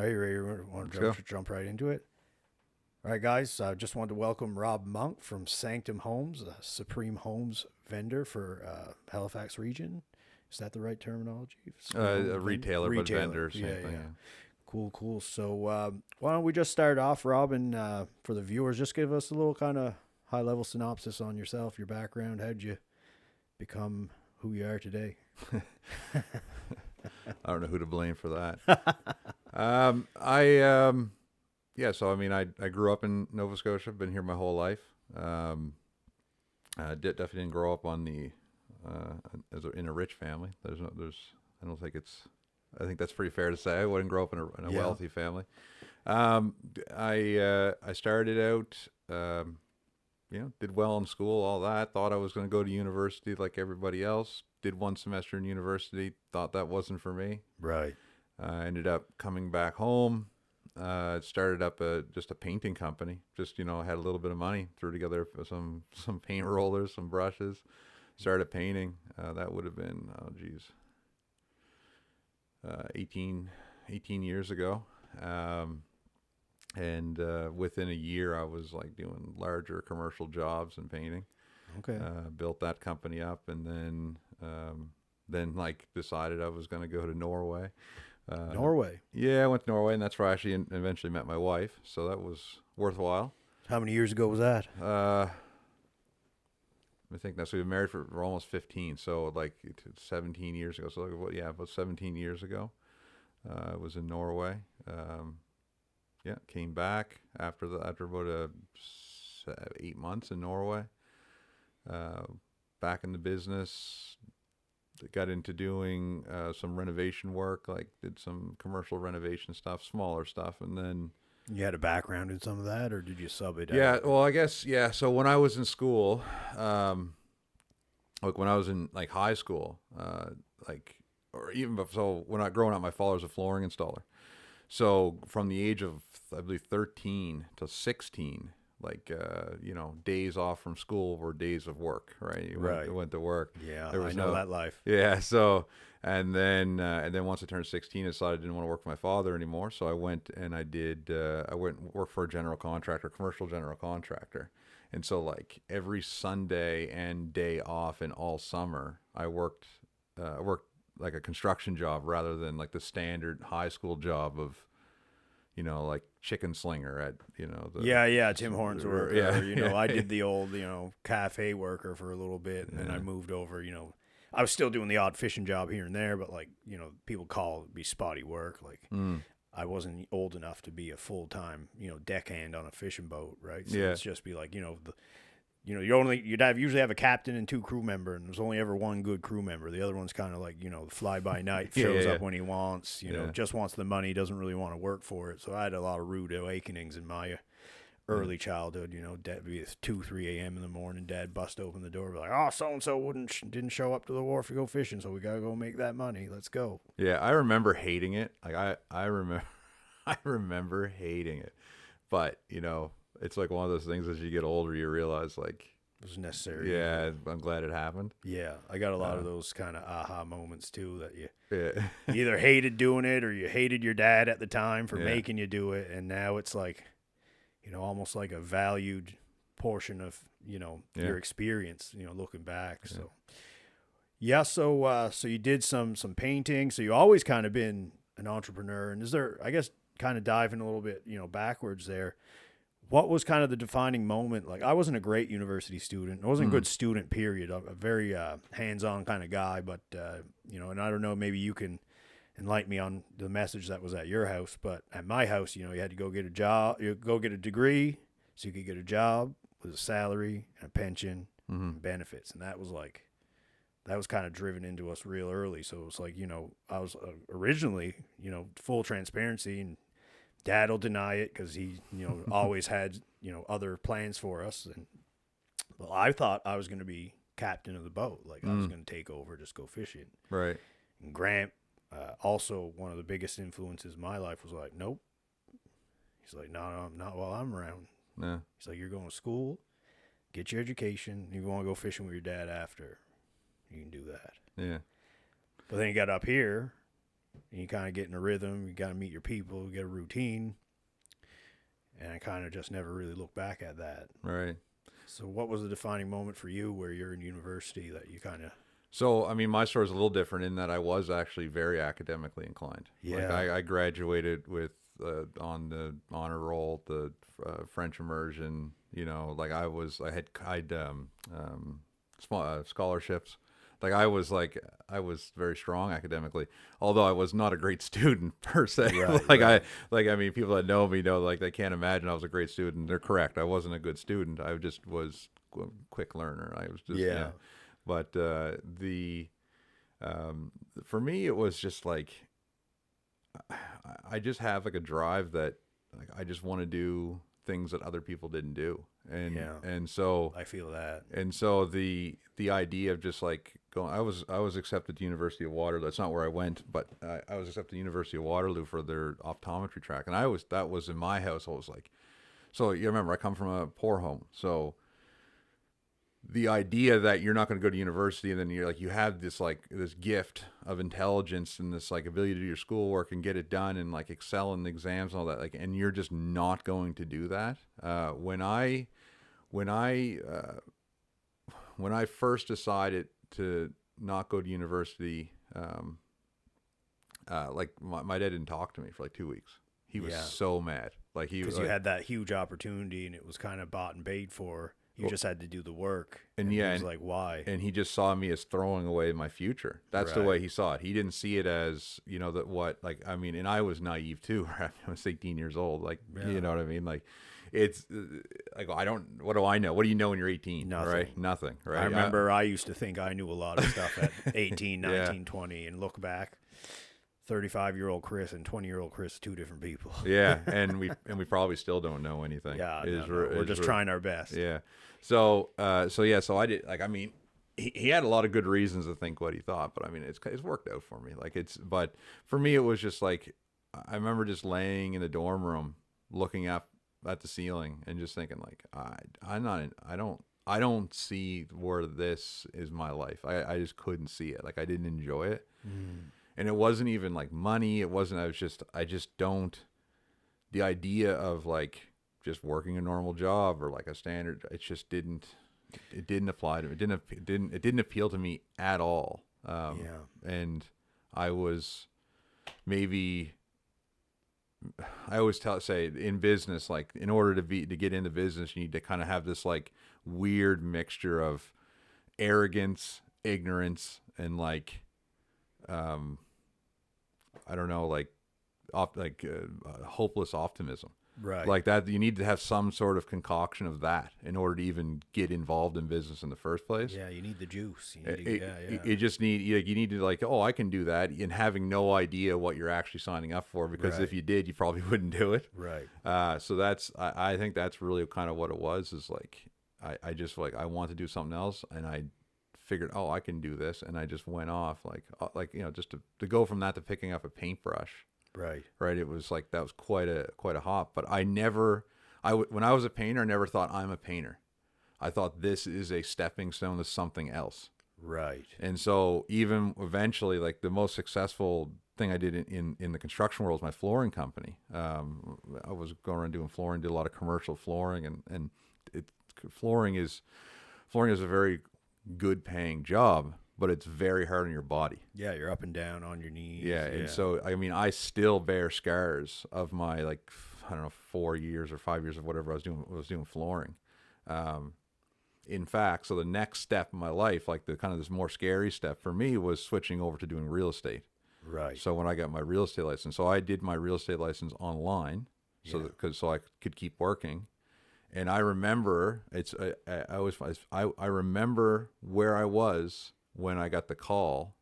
Are you ready? Want to jump right into it? All right, guys. I just wanted to welcome Rob Monk from Sanctum Homes, a supreme homes vendor for Halifax region. Is that the right terminology? A retailer, but vendor. Same thing. Yeah. Cool. So why don't we just start off, Rob, and for the viewers, just give us a little kind of high-level synopsis on yourself, your background. How'd you become who you are today? I don't know who to blame for that. So I mean, I grew up in Nova Scotia. Been here my whole life. Definitely didn't grow up on the in a rich family. I think that's pretty fair to say. I wouldn't grow up in a wealthy family. I started out, did well in school, all that. Thought I was going to go to university like everybody else. Did one semester in university. Thought that wasn't for me. Right. Ended up coming back home. Started up just a painting company. Just had a little bit of money, threw together some paint rollers, some brushes, started painting. That would have been 18 years ago. And within a year, I was like doing larger commercial jobs and painting. Okay. Built that company up, and then like decided I was going to go to Norway. Norway. Yeah, I went to Norway, and that's where I actually eventually met my wife. So that was worthwhile. How many years ago was that? I think that's, we've been married for almost 15. So like 17 years ago. So about 17 years ago, I was in Norway. Came back after about 8 months in Norway. Back in the business. Got into doing some renovation work, like did some commercial renovation stuff, smaller stuff, and then... You had a background in some of that, or did you sub it out? Yeah, well, I guess, yeah. So when I was in school, like when I was in like high school, growing up, my father's a flooring installer. So from the age of, I believe, 13 to 16, days off from school were days of work, right? You went to work. Yeah, I know that life. Yeah, so, and then once I turned 16, I decided I didn't want to work for my father anymore. So I went and I went and worked for a commercial general contractor. And so like every Sunday and day off and all summer, I worked like a construction job rather than like the standard high school job of, like chicken slinger at, Tim Hortons worker. Yeah. I did the old, cafe worker for a little bit, and then I moved over, I was still doing the odd fishing job here and there, but like, people call it be spotty work. Like I wasn't old enough to be a full-time, deckhand on a fishing boat. Right. So it's just be like, you'd usually have a captain and 2 crew members, and there's only ever one good crew member. The other one's kind of like, the fly-by-night, shows up when he wants, just wants the money, doesn't really want to work for it. So I had a lot of rude awakenings in my early childhood. Dad be 2-3 a.m. in the morning, Dad bust open the door, be like, oh, so-and-so didn't show up to the wharf to go fishing, so we got to go make that money. Let's go. Yeah, I remember hating it. Like I remember hating it. But, it's like one of those things as you get older, you realize like it was necessary. Yeah, I'm glad it happened. Yeah, I got a lot of those kind of aha moments too, that you either hated doing it or you hated your dad at the time for making you do it, and now it's like, almost like a valued portion of your experience. Looking back. Yeah. So you did some painting. So you always kind of been an entrepreneur, and is there, I guess, kind of diving a little bit backwards there. What was kind of the defining moment? Like, I wasn't a great university student. I wasn't a good student, period. I'm a very hands-on kind of guy, but, and I don't know, maybe you can enlighten me on the message that was at your house. But at my house, you had to go get a job, go get a degree so you could get a job with a salary and a pension and benefits. And that was kind of driven into us real early. So it was like, I was originally, full transparency, and Dad will deny it because he, always had, other plans for us. And well, I thought I was going to be captain of the boat. Like I was going to take over, just go fishing. Right. And Grant, also one of the biggest influences in my life, was like, nope. He's like, no, not while I'm around. Yeah. He's like, you're going to school, get your education. You want to go fishing with your dad after, you can do that. Yeah. But then he got up here, and you kind of get in a rhythm. You got to meet your people, get a routine. And I kind of just never really look back at that. Right. So what was the defining moment for you where you're in university that you kind of... So, I mean, my story is a little different in that I was actually very academically inclined. Yeah. Like I graduated with, on the honor roll, the French immersion, you know, like I'd scholarships. I was very strong academically, although I was not a great student per se. Right. I mean, people that know me know, like, they can't imagine I was a great student. They're correct. I wasn't a good student. I just was a quick learner. I was just, Yeah. But for me, it was just like, I just have like a drive that, like, I just want to do things that other people didn't do. And so I feel that. And so the idea of just like going, I was accepted to University of Waterloo. That's not where I went, but I was accepted to University of Waterloo for their optometry track. And that was in my household. It was like, so you remember, I come from a poor home. So the idea that you're not going to go to university and then you're like, you have this gift of intelligence and this like ability to do your schoolwork and get it done and like excel in the exams and all that, like, and you're just not going to do that. When I first decided to not go to university, like my dad didn't talk to me for like 2 weeks. He was so mad. Like, because you had that huge opportunity and it was kind of bought and paid for. You just had to do the work. And he was like, why? And he just saw me as throwing away my future. That's the way he saw it. He didn't see it as, you know, and I was naive too. I was 18 years old. Like, you know what I mean? Like, it's like, what do I know? What do you know when you're 18? Nothing. Right? Nothing. Right. I remember I used to think I knew a lot of stuff at 18, 19, 20, and look back, 35-year-old Chris and 20-year-old Chris, two different people. Yeah. And we probably still don't know anything. Yeah. We're just trying our best. Yeah. So I did, like, I mean, he had a lot of good reasons to think what he thought, but I mean, it's worked out for me. Like, but for me, it was just like, I remember just laying in the dorm room, looking up at the ceiling and just thinking like, I don't see where this is my life. I just couldn't see it. Like, I didn't enjoy it. And it wasn't even like money. I just don't, the idea of like just working a normal job or like a standard, it didn't apply to me. It didn't appeal to me at all. And I was maybe, I always say in business, like, in order to get into business, you need to kind of have this like weird mixture of arrogance, ignorance, and like, I don't know, like, hopeless optimism. Right. Like that, you need to have some sort of concoction of that in order to even get involved in business in the first place. Yeah, you need the juice. You just need, you need to like, oh, I can do that, and having no idea what you're actually signing up for, because if you did, you probably wouldn't do it. Right. So I think that's really kind of what it was, is like, I just like, I want to do something else, and I figured, oh, I can do this, and I just went off like, you know, just to go from that to picking up a paintbrush. Right. It was like, that was quite a hop. But when I was a painter, I never thought I'm a painter. I thought this is a stepping stone to something else. Right. And so even eventually, like, the most successful thing I did in the construction world was my flooring company. I was going around doing flooring, did a lot of commercial flooring, and flooring is a very good paying job, but it's very hard on your body. Yeah, you're up and down on your knees. Yeah, and so, I mean, I still bear scars of my, like, I don't know, 4 years or 5 years of whatever I was doing flooring. In fact, so the next step in my life, like the kind of this more scary step for me, was switching over to doing real estate. Right. So when I got my real estate license, so I did my real estate license online, so I could keep working. And I remember I remember where I was when I got the call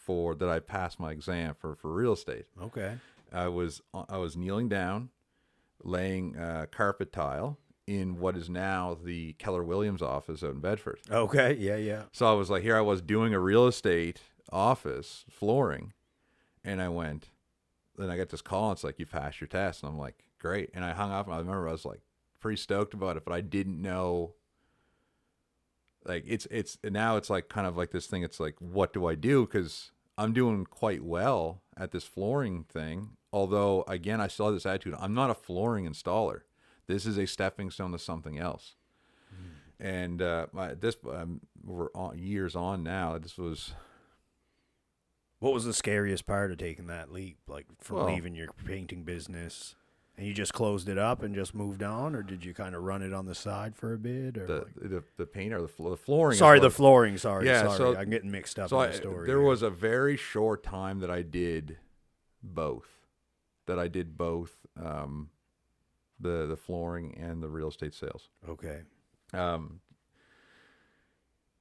that I passed my exam for real estate. Okay. I was kneeling down, laying carpet tile in what is now the Keller Williams office out in Bedford. Okay. Yeah. So I was like, here I was doing a real estate office flooring, and then I get this call, and it's like, you passed your test. And I'm like, great. And I hung up, and I remember I was like pretty stoked about it, but I didn't know, like, it's now it's like kind of like this thing. It's like, what do I do? Because I'm doing quite well at this flooring thing. Although, again, I still have this attitude. I'm not a flooring installer. This is a stepping stone to something else. And we're years on now. What was the scariest part of taking that leap? Like from leaving your painting business, and you just closed it up and just moved on, or did you kind of run it on the side for a bit? Or the paint or the flooring? Sorry, the flooring. Sorry, yeah. So I'm getting mixed up so in the story. There was a very short time that I did both. The flooring and the real estate sales. Okay.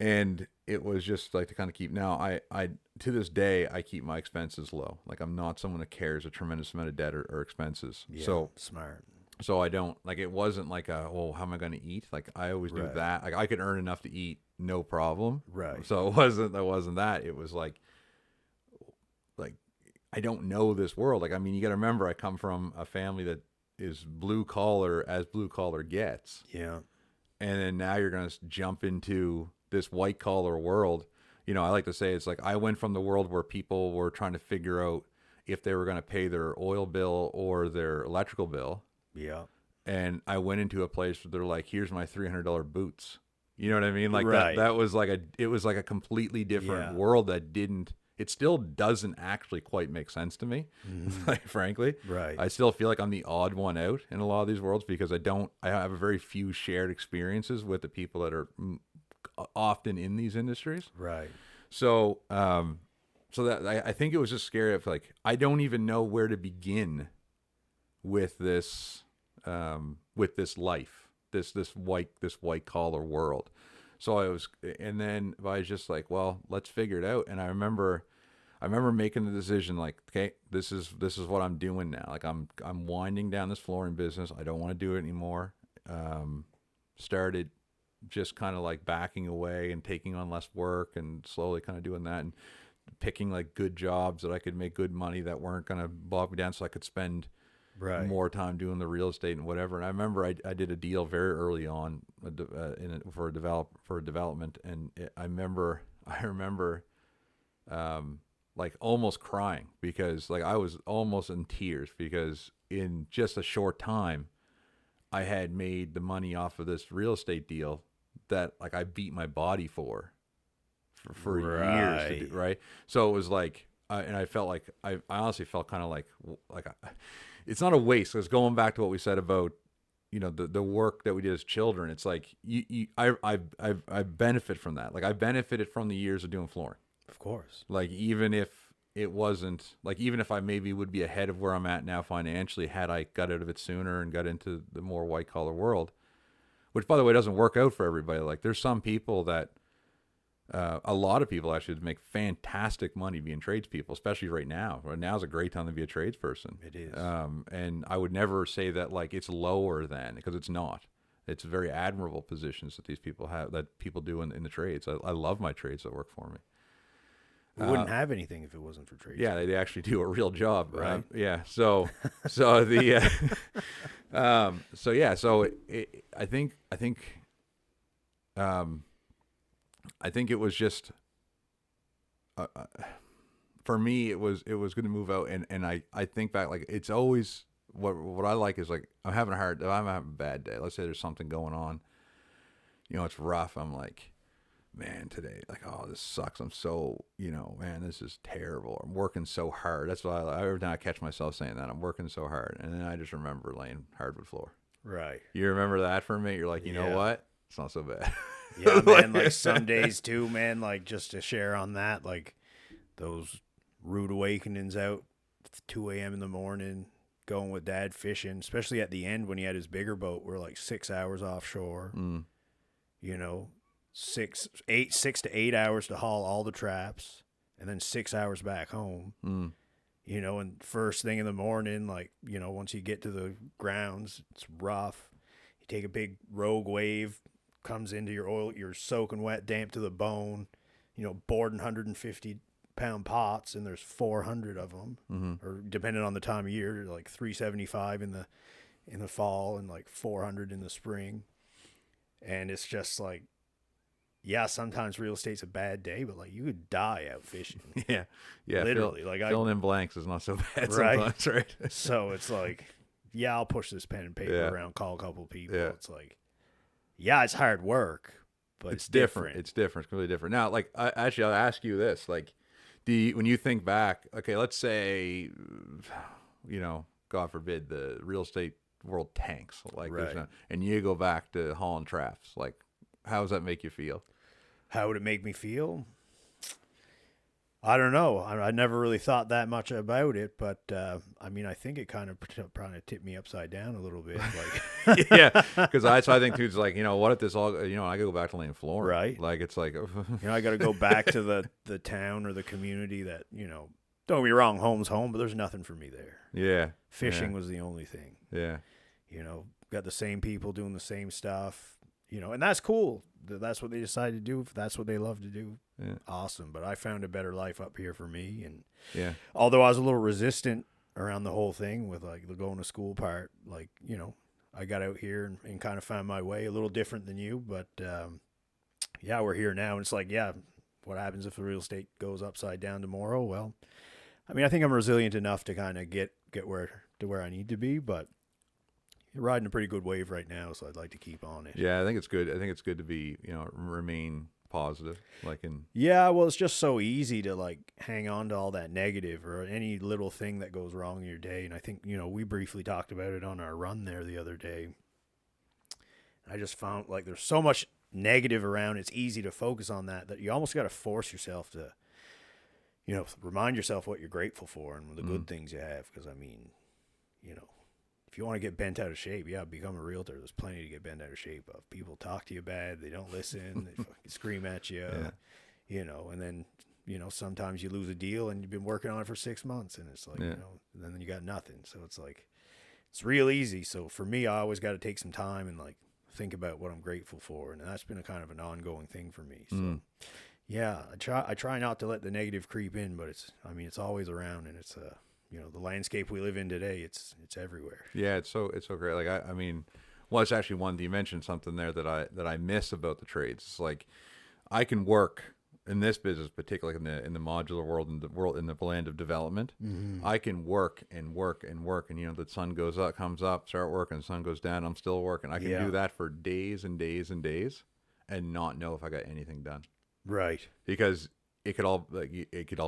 And it was just like to kind of keep. Now, I to this day, I keep my expenses low. Like, I'm not someone that carries a tremendous amount of debt or expenses. Yeah, so smart. So I don't, like, it wasn't like how am I going to eat? Like, I always do that. Like, I could earn enough to eat, no problem. Right. So it wasn't that. It was like I don't know this world. Like, I mean, you got to remember, I come from a family that is blue collar as blue collar gets. Yeah. And then now you're going to jump into this white collar world. You know, I like to say it's like I went from the world where people were trying to figure out if they were going to pay their oil bill or their electrical bill. Yeah. And I went into a place where they're like, here's my $300 boots. You know what I mean? Like right. that was like it was like a completely different world that it still doesn't actually quite make sense to me, like, frankly. Right. I still feel like I'm the odd one out in a lot of these worlds because I have a very few shared experiences with the people that are often in these industries. Right. So, that I think it was just scary. Of like, I don't even know where to begin with this life, this white collar world. So I was just like, well, let's figure it out. And I remember making the decision, like, okay, this is what I'm doing now. Like, I'm winding down this flooring business. I don't want to do it anymore. Started just kind of like backing away and taking on less work and slowly kind of doing that and picking like good jobs that I could make good money that weren't going to bog me down, so I could spend more time doing the real estate and whatever. And I remember I did a deal very early on for a development, and I remember like almost crying because like I was almost in tears because in just a short time I had made the money off of this real estate deal that like I beat my body for years to do, right? So it was like, and I felt like I honestly felt kind of like it's not a waste. Because going back to what we said about, you know, the work that we did as children, it's like I benefit from that. Like, I benefited from the years of doing flooring. Of course. Like, even if it wasn't, like, even if I maybe would be ahead of where I'm at now financially had I got out of it sooner and got into the more white collar world, which, by the way, doesn't work out for everybody. Like, there's some people that a lot of people actually make fantastic money being tradespeople, especially right now. Right now is a great time to be a tradesperson. It is. And I would never say that like it's lower than, because it's not. It's very admirable positions that these people have, that people do in the trades. I love my trades that work for me. We wouldn't have anything if it wasn't for trades. Yeah, they actually do a real job, right? Yeah. So the I think it was just for me it was going to move out, and I think back, like, it's always what I like is like I'm having a bad day. Let's say there's something going on, you know, it's rough. I'm like, man, today, like, oh, this sucks. I'm so, you know, man, this is terrible. I'm working so hard. That's why every time I catch myself saying that, I'm working so hard. And then I just remember laying hardwood floor. Right. You remember that for me? You're like, you know what? It's not so bad. Yeah, man, like some days too, man, like just to share on that, like those rude awakenings out 2 a.m. in the morning, going with Dad fishing, especially at the end when he had his bigger boat. We're like 6 hours offshore, you know, 6 to 8 hours to haul all the traps, and then 6 hours back home. You know, and first thing in the morning, like, you know, once you get to the grounds, it's rough. You take a big rogue wave, comes into your oil, you're soaking wet, damp to the bone, you know, boarding 150-pound pots, and there's 400 of them, or depending on the time of year, like 375 in the fall and like 400 in the spring. And it's just like, yeah, sometimes real estate's a bad day, but like you could die out fishing. Yeah. Yeah. Literally. Filling in blanks is not so bad Right. sometimes, right? So it's like, yeah, I'll push this pen and paper Yeah. around, call a couple people. Yeah. It's like, yeah, it's hard work, but it's different. It's different. It's completely different. Now, like, I'll ask you this: like, when you think back, okay, let's say, God forbid, the real estate world tanks, like, Right. and you go back to hauling traps, like, how does that make you feel? How would it make me feel? I don't know. I never really thought that much about it, but I mean, I think it kind of tipped me upside down a little bit. Like, Yeah, because I think too, it's like, what if this all, I could go back to laying flooring, Right. Like, it's like, I got to go back to the town or the community that, don't get me wrong, home's home, but there's nothing for me there. yeah, Fishing was the only thing. yeah, Got the same people doing the same stuff, and that's cool. That's what they decide to do. If that's what they love to do, yeah, awesome. But I found a better life up here for me. And yeah, although I was a little resistant around the whole thing with like the going to school part, like, I got out here and kind of found my way a little different than you. But yeah, we're here now. And it's like, yeah, what happens if the real estate goes upside down tomorrow? Well, I mean, I think I'm resilient enough to kind of get where I need to be, but you're riding a pretty good wave right now, so I'd like to keep on it. yeah. I think it's good. I think it's good to be, remain positive, like Yeah, well, it's just so easy to like hang on to all that negative or any little thing that goes wrong in your day. And I think, we briefly talked about it on our run there the other day. I just found like there's so much negative around. It's easy to focus on that you almost got to force yourself to, remind yourself what you're grateful for and the good things you have. Because I mean, if you want to get bent out of shape, yeah, become a realtor. There's plenty to get bent out of shape of. People talk to you bad. They don't listen. They fucking scream at you, and then, sometimes you lose a deal and you've been working on it for 6 months and it's like, and then you got nothing. So it's like, it's real easy. So for me, I always got to take some time and like think about what I'm grateful for. And that's been a kind of an ongoing thing for me. So yeah, I try not to let the negative creep in, but it's always around, and it's the landscape we live in today, it's everywhere. Yeah, it's so great. Like I mean, well, it's actually one. You mentioned something there that I miss about the trades. It's like I can work in this business, particularly in the modular world, in the land of development. Mm-hmm. I can work and work and work, and the sun goes up, comes up, start working, the sun goes down, I'm still working. I can do that for days and days and days, and not know if I got anything done. Right. Because it could all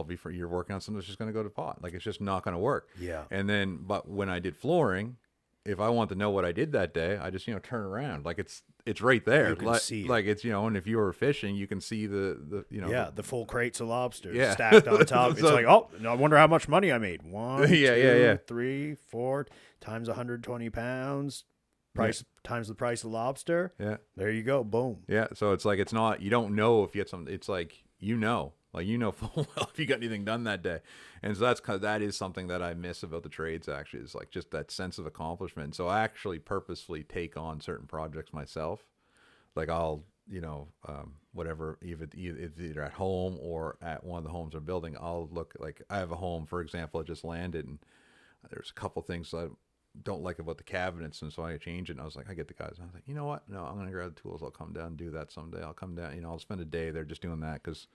be for you're working on something that's just going to go to pot. Like, it's just not going to work. Yeah. And then, but when I did flooring, if I want to know what I did that day, I just turn around. Like, it's right there. You can see it. Like, it's and if you were fishing, you can see the the full crates of lobsters Yeah. stacked on top. It's So- like, oh, I wonder how much money I made. 1, Yeah, 2, yeah. 3, 4 times 120 pounds. Price times the price of lobster. Yeah. There you go. Boom. Yeah. So it's like, it's not, you don't know if you get something. It's like, like, full well if you got anything done that day. And so that is something that I miss about the trades, actually, is like just that sense of accomplishment. So I actually purposefully take on certain projects myself. Like, I'll, whatever, either at home or at one of the homes I'm building, I'll look, like, I have a home, for example, I just landed, and there's a couple things I don't like about the cabinets, and so I change it. And I was like, I get the guys, and I was like, you know what? No, I'm gonna grab the tools. I'll come down and do that someday. I'll come down. I'll spend a day there just doing that, because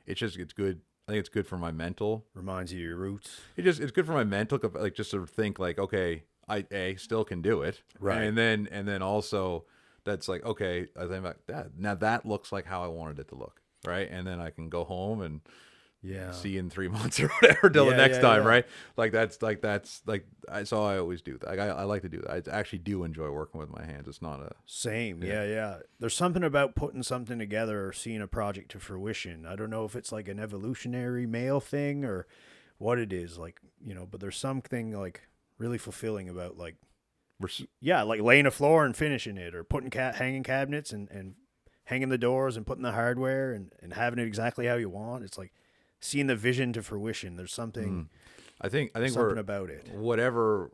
it's good. I think it's good for my mental. Reminds you of your roots. It's good for my mental, like, just to think like, okay, I still can do it, Right? And then also that's like, okay, I think about that. Now that looks like how I wanted it to look, right? And then I can go home and see you in 3 months or whatever till the next time, right? Like, that's so I always do that. Like, I like to do that. I actually do enjoy working with my hands. It's not a same. Yeah. There's something about putting something together or seeing a project to fruition. I don't know if it's like an evolutionary male thing or what it is, like, but there's something like really fulfilling about like like laying a floor and finishing it, or putting hanging cabinets and hanging the doors and putting the hardware and having it exactly how you want. It's like seeing the vision to fruition. There's something. I think something about it.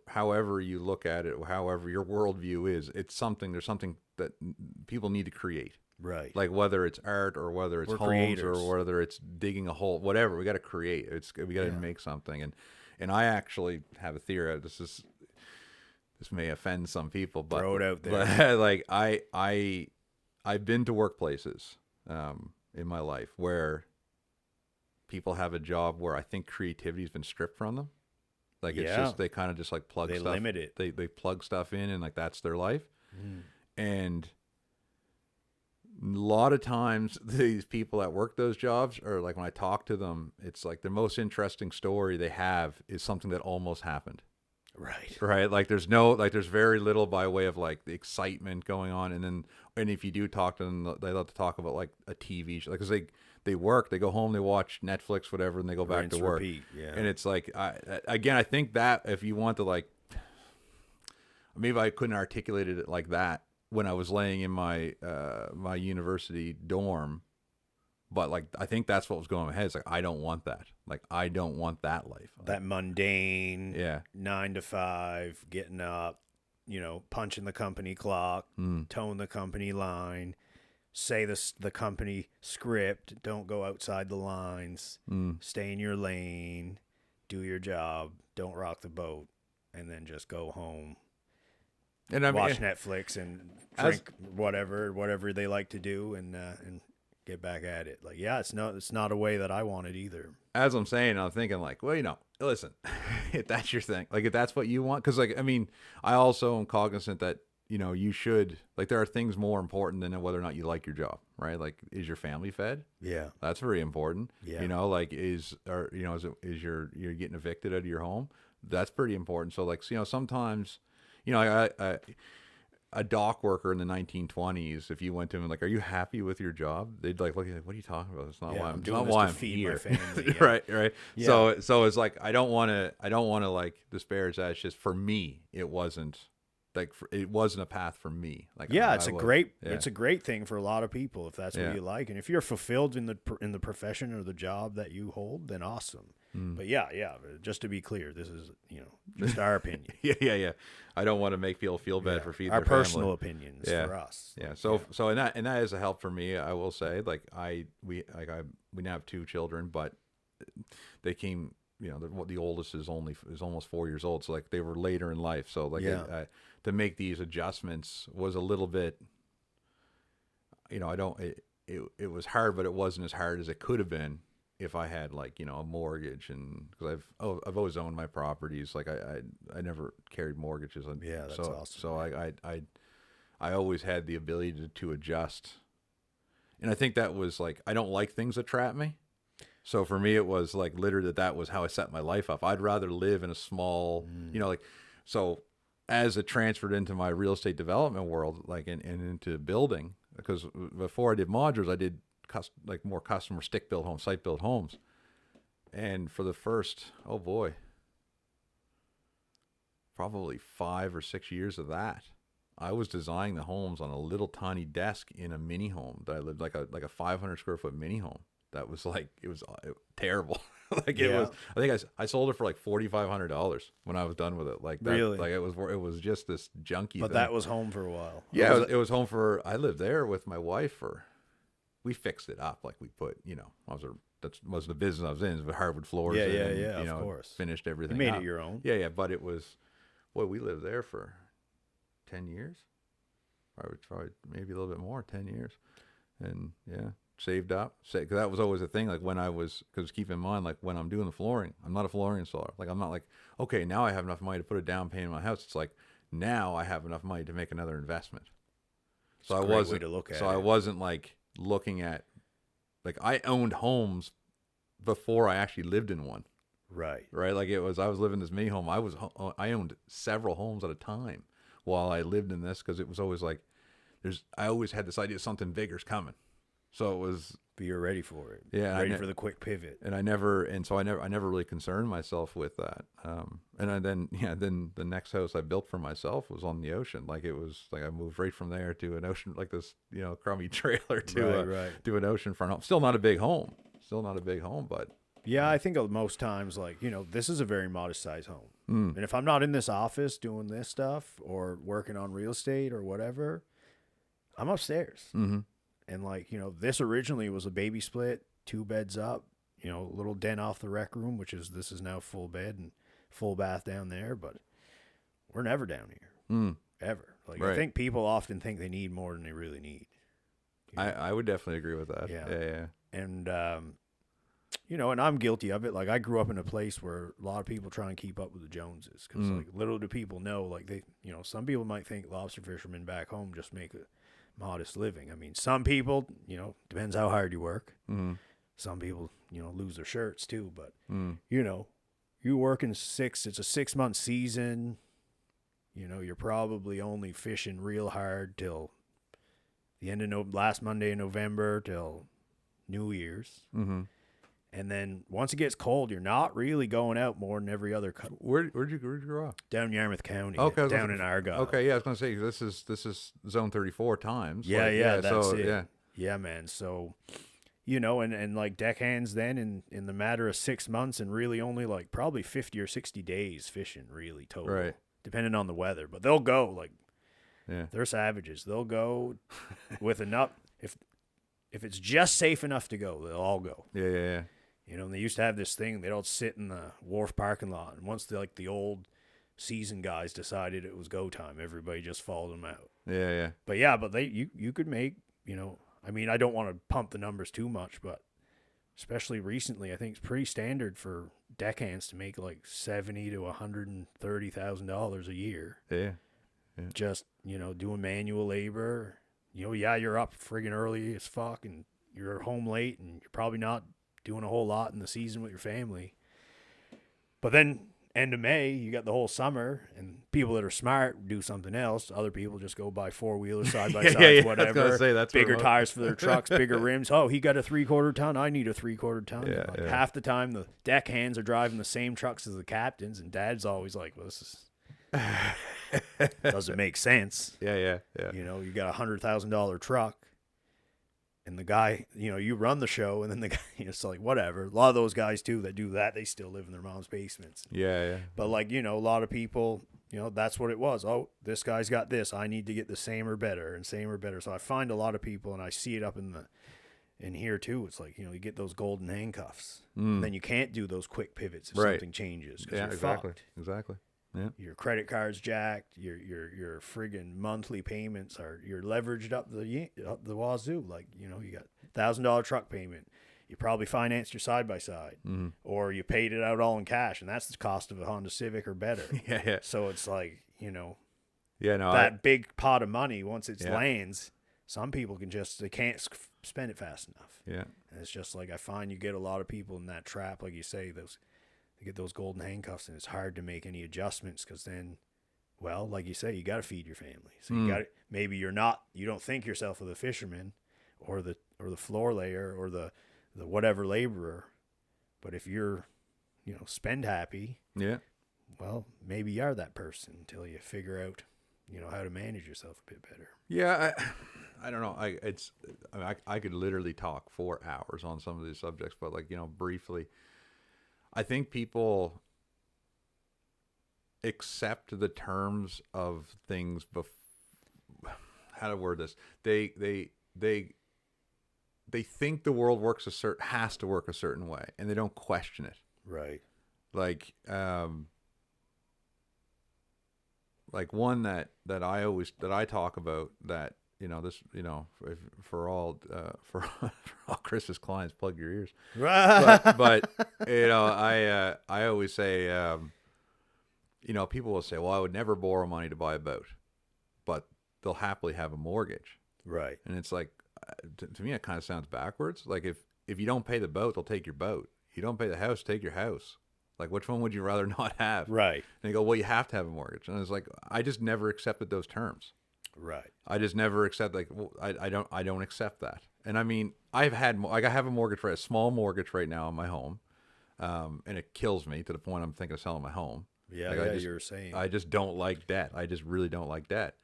However you look at it, however your worldview is, there's something that people need to create. Right. Like, whether it's art or whether it's We're homes creators. or whether it's digging a hole, whatever, we got to create. We got to make something. And I actually have a theory. This may offend some people, but throw it out there. But, like, I've been to workplaces in my life where people have a job where I think creativity's been stripped from them. Like it's just, they kind of just like plug stuff. They limit it. They plug stuff in and like that's their life. And a lot of times these people that work those jobs, or like when I talk to them, it's like the most interesting story they have is something that almost happened. Right. Like there's very little by way of like the excitement going on. And if you do talk to them, they love to talk about like a TV show, like, cause they work, they go home, they watch Netflix, whatever, and they go back to work. Repeat. Yeah. And it's like, I think that if you want to like, maybe I couldn't articulate it like that when I was laying in my my university dorm, but like I think that's what was going in my head. It's like I don't want that. Like I don't want that life. That mundane, 9 to 5, getting up, punching the company clock, tone the company line, say the company script, don't go outside the lines, stay in your lane, do your job, don't rock the boat, and then just go home. And watch Netflix and drink whatever they like to do, and get back at it. Like, it's not a way that I want it either. As I'm saying, I'm thinking like, well, listen, if that's your thing, like if that's what you want, because like, I mean, I also am cognizant that you should, like, there are things more important than whether or not you like your job, right? Like, is your family fed? Yeah, that's very important. Yeah, like is you're getting evicted out of your home? That's pretty important. So like, sometimes. A dock worker in the 1920s, if you went to him like, "Are you happy with your job?" They'd like look at you like, "What are you talking about? It's not why I'm doing this to feed my family." Right. Yeah. So it's like I don't want to like disparage that. It's just for me, it wasn't it wasn't a path for me. Like it's a great thing for a lot of people if that's what you like, and if you're fulfilled in the profession or the job that you hold, then awesome. But just to be clear, this is just our opinion. Yeah. I don't want to make people feel bad for feeding our their personal family. opinions for us. Yeah. So and that is a help for me. I will say, like we now have 2 children, but they came. The oldest is almost 4 years old, so like they were later in life. So like to make these adjustments was a little bit. It was hard, but it wasn't as hard as it could have been if I had like a mortgage, and because I've always owned my properties. Like I never carried mortgages. That's awesome. So I always had the ability to adjust, and I think that was like I don't like things that trap me. So for me, it was like literally that was how I set my life up. I'd rather live in a small, so as it transferred into my real estate development world, like and into building, because before I did modulars, I did more customer stick-built homes, site-built homes. And for the first, probably 5 or 6 years of that, I was designing the homes on a little tiny desk in a mini home that I lived like a 500 square foot mini home. That was like, it was terrible. It was, I think I sold it for like $4,500 when I was done with it. Like that, really? Like it was just this junky But thing. that was home for a while. Yeah, it was home I lived there with my wife we fixed it up. Like we put, that was the business I was in, with hardwood floors. Of course. Finished everything. You made it your own. Yeah. But it was, we lived there for 10 years. Probably maybe a little bit more, 10 years. And saved up. Because that was always a thing. Like because keep in mind, like when I'm doing the flooring, I'm not a flooring installer. Like I'm not like, okay, now I have enough money to put a down payment in my house. It's like, now I have enough money to make another investment. So I wasn't like looking at, like I owned homes before I actually lived in one. Right. Like I was living in this mini home. I owned several homes at a time while I lived in this, because it was always like, I always had this idea something bigger's coming. So it was. But you're ready for it. Yeah. Ready for the quick pivot. And I never really concerned myself with that. Then the next house I built for myself was on the ocean. Like it was like I moved right from there to an ocean, like this, crummy trailer to an oceanfront home. Still not a big home, but. Yeah, I think most times, like, this is a very modest size home. And if I'm not in this office doing this stuff or working on real estate or whatever, I'm upstairs. Mm-hmm. And like, this originally was a baby split, 2 beds up, a little den off the rec room, this is now full bed and full bath down there, but we're never down here. Ever. Like, right. I think people often think they need more than they really need. I would definitely agree with that. Yeah. And, and I'm guilty of it. Like, I grew up in a place where a lot of people try and keep up with the Joneses because, like, little do people know, like, some people might think lobster fishermen back home just make a modest living. I mean, some people, depends how hard you work. Mm-hmm. Some people, lose their shirts too. But, you work it's a 6-month season. You're probably only fishing real hard till the end of last Monday in November till New Year's. Mm-hmm. And then once it gets cold, you're not really going out more than every other. Where'd you grow up? Down Yarmouth County. Okay, down in Argyle. Okay, yeah, I was gonna say this is zone 34 times. Yeah, that's so, it. Yeah. Yeah, man. So, and like deckhands then in the matter of 6 months and really only like probably 50 or 60 days fishing really total. Right. Depending on the weather, but they'll go like. Yeah. They're savages. They'll go with enough. If it's just safe enough to go, they'll all go. Yeah. And they used to have this thing. They'd all sit in the wharf parking lot. And once the old season guys decided it was go time, everybody just followed them out. Yeah. But you could make, I mean, I don't want to pump the numbers too much, but especially recently, I think it's pretty standard for deckhands to make like $70,000 to $130,000 a year. Yeah. Just, doing manual labor. You're up friggin' early as fuck and you're home late and you're probably not doing a whole lot in the season with your family. But then end of May, you got the whole summer and people that are smart do something else. Other people just go buy 4-wheelers, side-by-sides, whatever. I was gonna say, that's bigger tires for their trucks, bigger rims. Oh, he got a 3/4 ton. I need a 3/4 ton. Yeah. Half the time the deckhands are driving the same trucks as the captains and Dad's always like, well, this is... doesn't make sense. Yeah. You got $100,000 truck and the guy, you run the show and then the guy, it's like, whatever. A lot of those guys too that do that, they still live in their mom's basements. Yeah. But like, a lot of people, that's what it was. Oh, this guy's got this. I need to get the same or better. So I find a lot of people and I see it up in here too. It's like, you get those golden handcuffs and then you can't do those quick pivots if something changes. Yeah, you're fucked. Exactly. Yeah. Your credit card's jacked. Your friggin' monthly payments you're leveraged up the wazoo. Like, you got $1,000 truck payment. You probably financed your side-by-side or you paid it out all in cash. And that's the cost of a Honda Civic or better. Yeah. So it's like, that big pot of money, once it lands, some people they can't spend it fast enough. Yeah. And it's just like, I find you get a lot of people in that trap. Like you say, you get those golden handcuffs and it's hard to make any adjustments because then, well, like you say, you got to feed your family. So maybe you don't think yourself of the fisherman or the floor layer or the whatever laborer. But if you're, spend happy, well, maybe you are that person until you figure out, how to manage yourself a bit better. Yeah. I don't know. I could literally talk for hours on some of these subjects, but like, briefly, I think people accept the terms of things. How to word this? They think the world has to work a certain way, and they don't question it. Right. Like one that I talk about that. For all Chris's clients, plug your ears. But I always say, people will say, well, I would never borrow money to buy a boat, but they'll happily have a mortgage. Right. And it's like, to me, it kind of sounds backwards. Like if you don't pay the boat, they'll take your boat. You don't pay the house, take your house. Like, which one would you rather not have? Right. And they go, well, you have to have a mortgage. And it's like, I just never accepted those terms. Right. I just never accept I don't accept that. And I mean, I have a mortgage a small mortgage right now on my home. And it kills me to the point I'm thinking of selling my home. Yeah, you were saying. I just don't like debt. I just really don't like debt.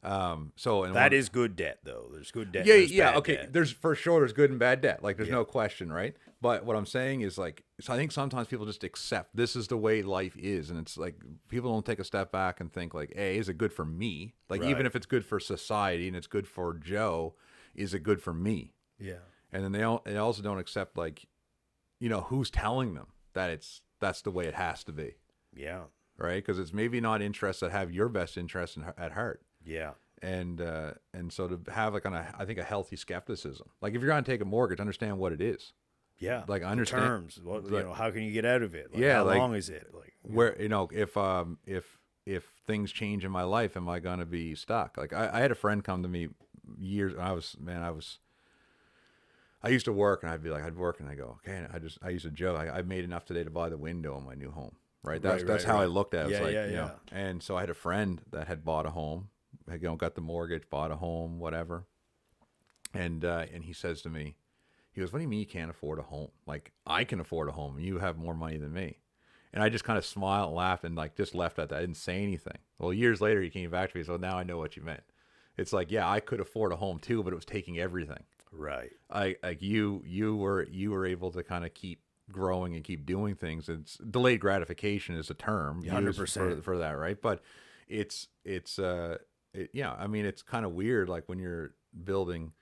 That is good debt though. There's good debt. Yeah, okay. Debt. There's for sure there's good and bad debt. Like there's no question, right? But what I'm saying is like, so I think sometimes people just accept this is the way life is, and it's like people don't take a step back and think like, hey, is it good for me? Like even if it's good for society and it's good for Joe, is it good for me? Yeah. And then they also don't accept like, who's telling them that that's the way it has to be. Yeah. Right? Because it's maybe not interests that have your best interest at heart. Yeah. and so to have like I think a healthy skepticism. Like if you're going to take a mortgage, understand what it is. Yeah. Like I understand terms. What, how can you get out of it? Like, yeah. How like, long is it? Like where, if things change in my life, am I going to be stuck? Like I had a friend come to me years, I used to work and I'd work and I go, okay. I used to joke. I made enough today to buy the window in my new home. Right. That's how I looked at it. It's you know, and so I had a friend that had bought a home, got the mortgage, bought a home, whatever. And he says to me, he goes, what do you mean you can't afford a home? Like I can afford a home and you have more money than me. And I just kind of smiled and laughed and like just left at that. I didn't say anything. Well, years later he came back to me. So now I know what you meant. It's like, yeah, I could afford a home too, but it was taking everything. Right. You were able to kind of keep growing and keep doing things. It's delayed gratification is a term 100% for that, right? But it's I mean, it's kind of weird. Like when you're building,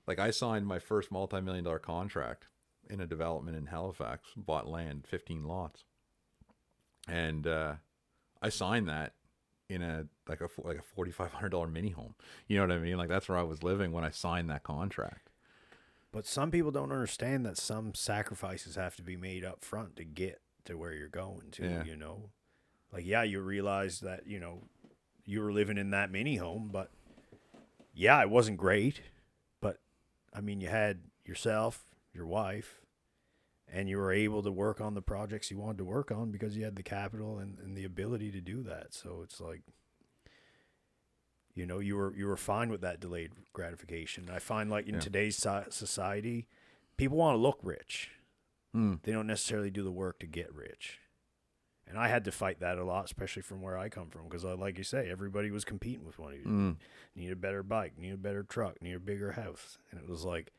like I signed my first multi-million-dollar contract in a development in Halifax, bought land, 15 lots, and I signed that in a $4,500 mini home. You know what I mean? Like that's where I was living when I signed that contract. But some people don't understand that some sacrifices have to be made up front to get to where you're going to, you know? Like, yeah, you realize that, you know, you were living in that mini home, but yeah, it wasn't great. But I mean, you had yourself, your wife, and you were able to work on the projects you wanted to work on because you had the capital and the ability to do that. So it's like, you know, you were fine with that delayed gratification. I find like in today's society, people want to look rich. They don't necessarily do the work to get rich. And I had to fight that a lot, especially from where I come from, because like you say, everybody was competing with one of you. Need a better bike, need a better truck, need a bigger house. And it was like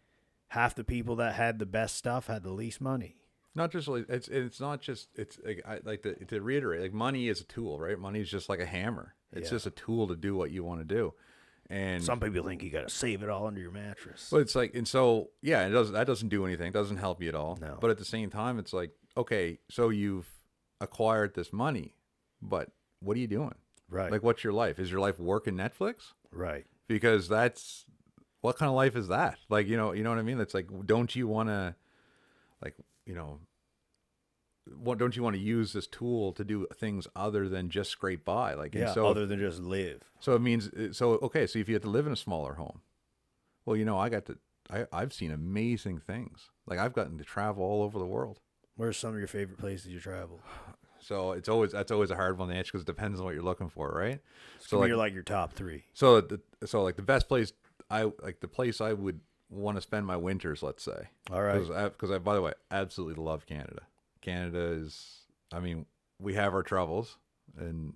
half the people that had the best stuff had the least money. Not just like it's not just it's like I like to reiterate, like money is a tool, right? Money is just like a hammer. It's just a tool to do what you want to do. And some people think you got to save it all under your mattress. But it's like, and so yeah, that doesn't do anything. It doesn't help you at all. No. But at the same time, it's like, okay, so you've acquired this money, but what are you doing? Right. Like, what's your life? Is your life working Netflix? Right. Because that's what kind of life is that? Like, you know what I mean? It's like, don't you want to, like, you know, don't you want to use this tool to do things other than just scrape by? Like, yeah, so other than just live. So it means, okay, so if you have to live in a smaller home, well, you know, I've seen amazing things. Like I've gotten to travel all over the world. Where's some of your favorite places you traveled? So that's always a hard one to answer because it depends on what you're looking for, right? So you're like your top three. So like the best place the place I would want to spend my winters, let's say. All right. Because I, by the way, absolutely love Canada. Canada is, I mean, we have our troubles, and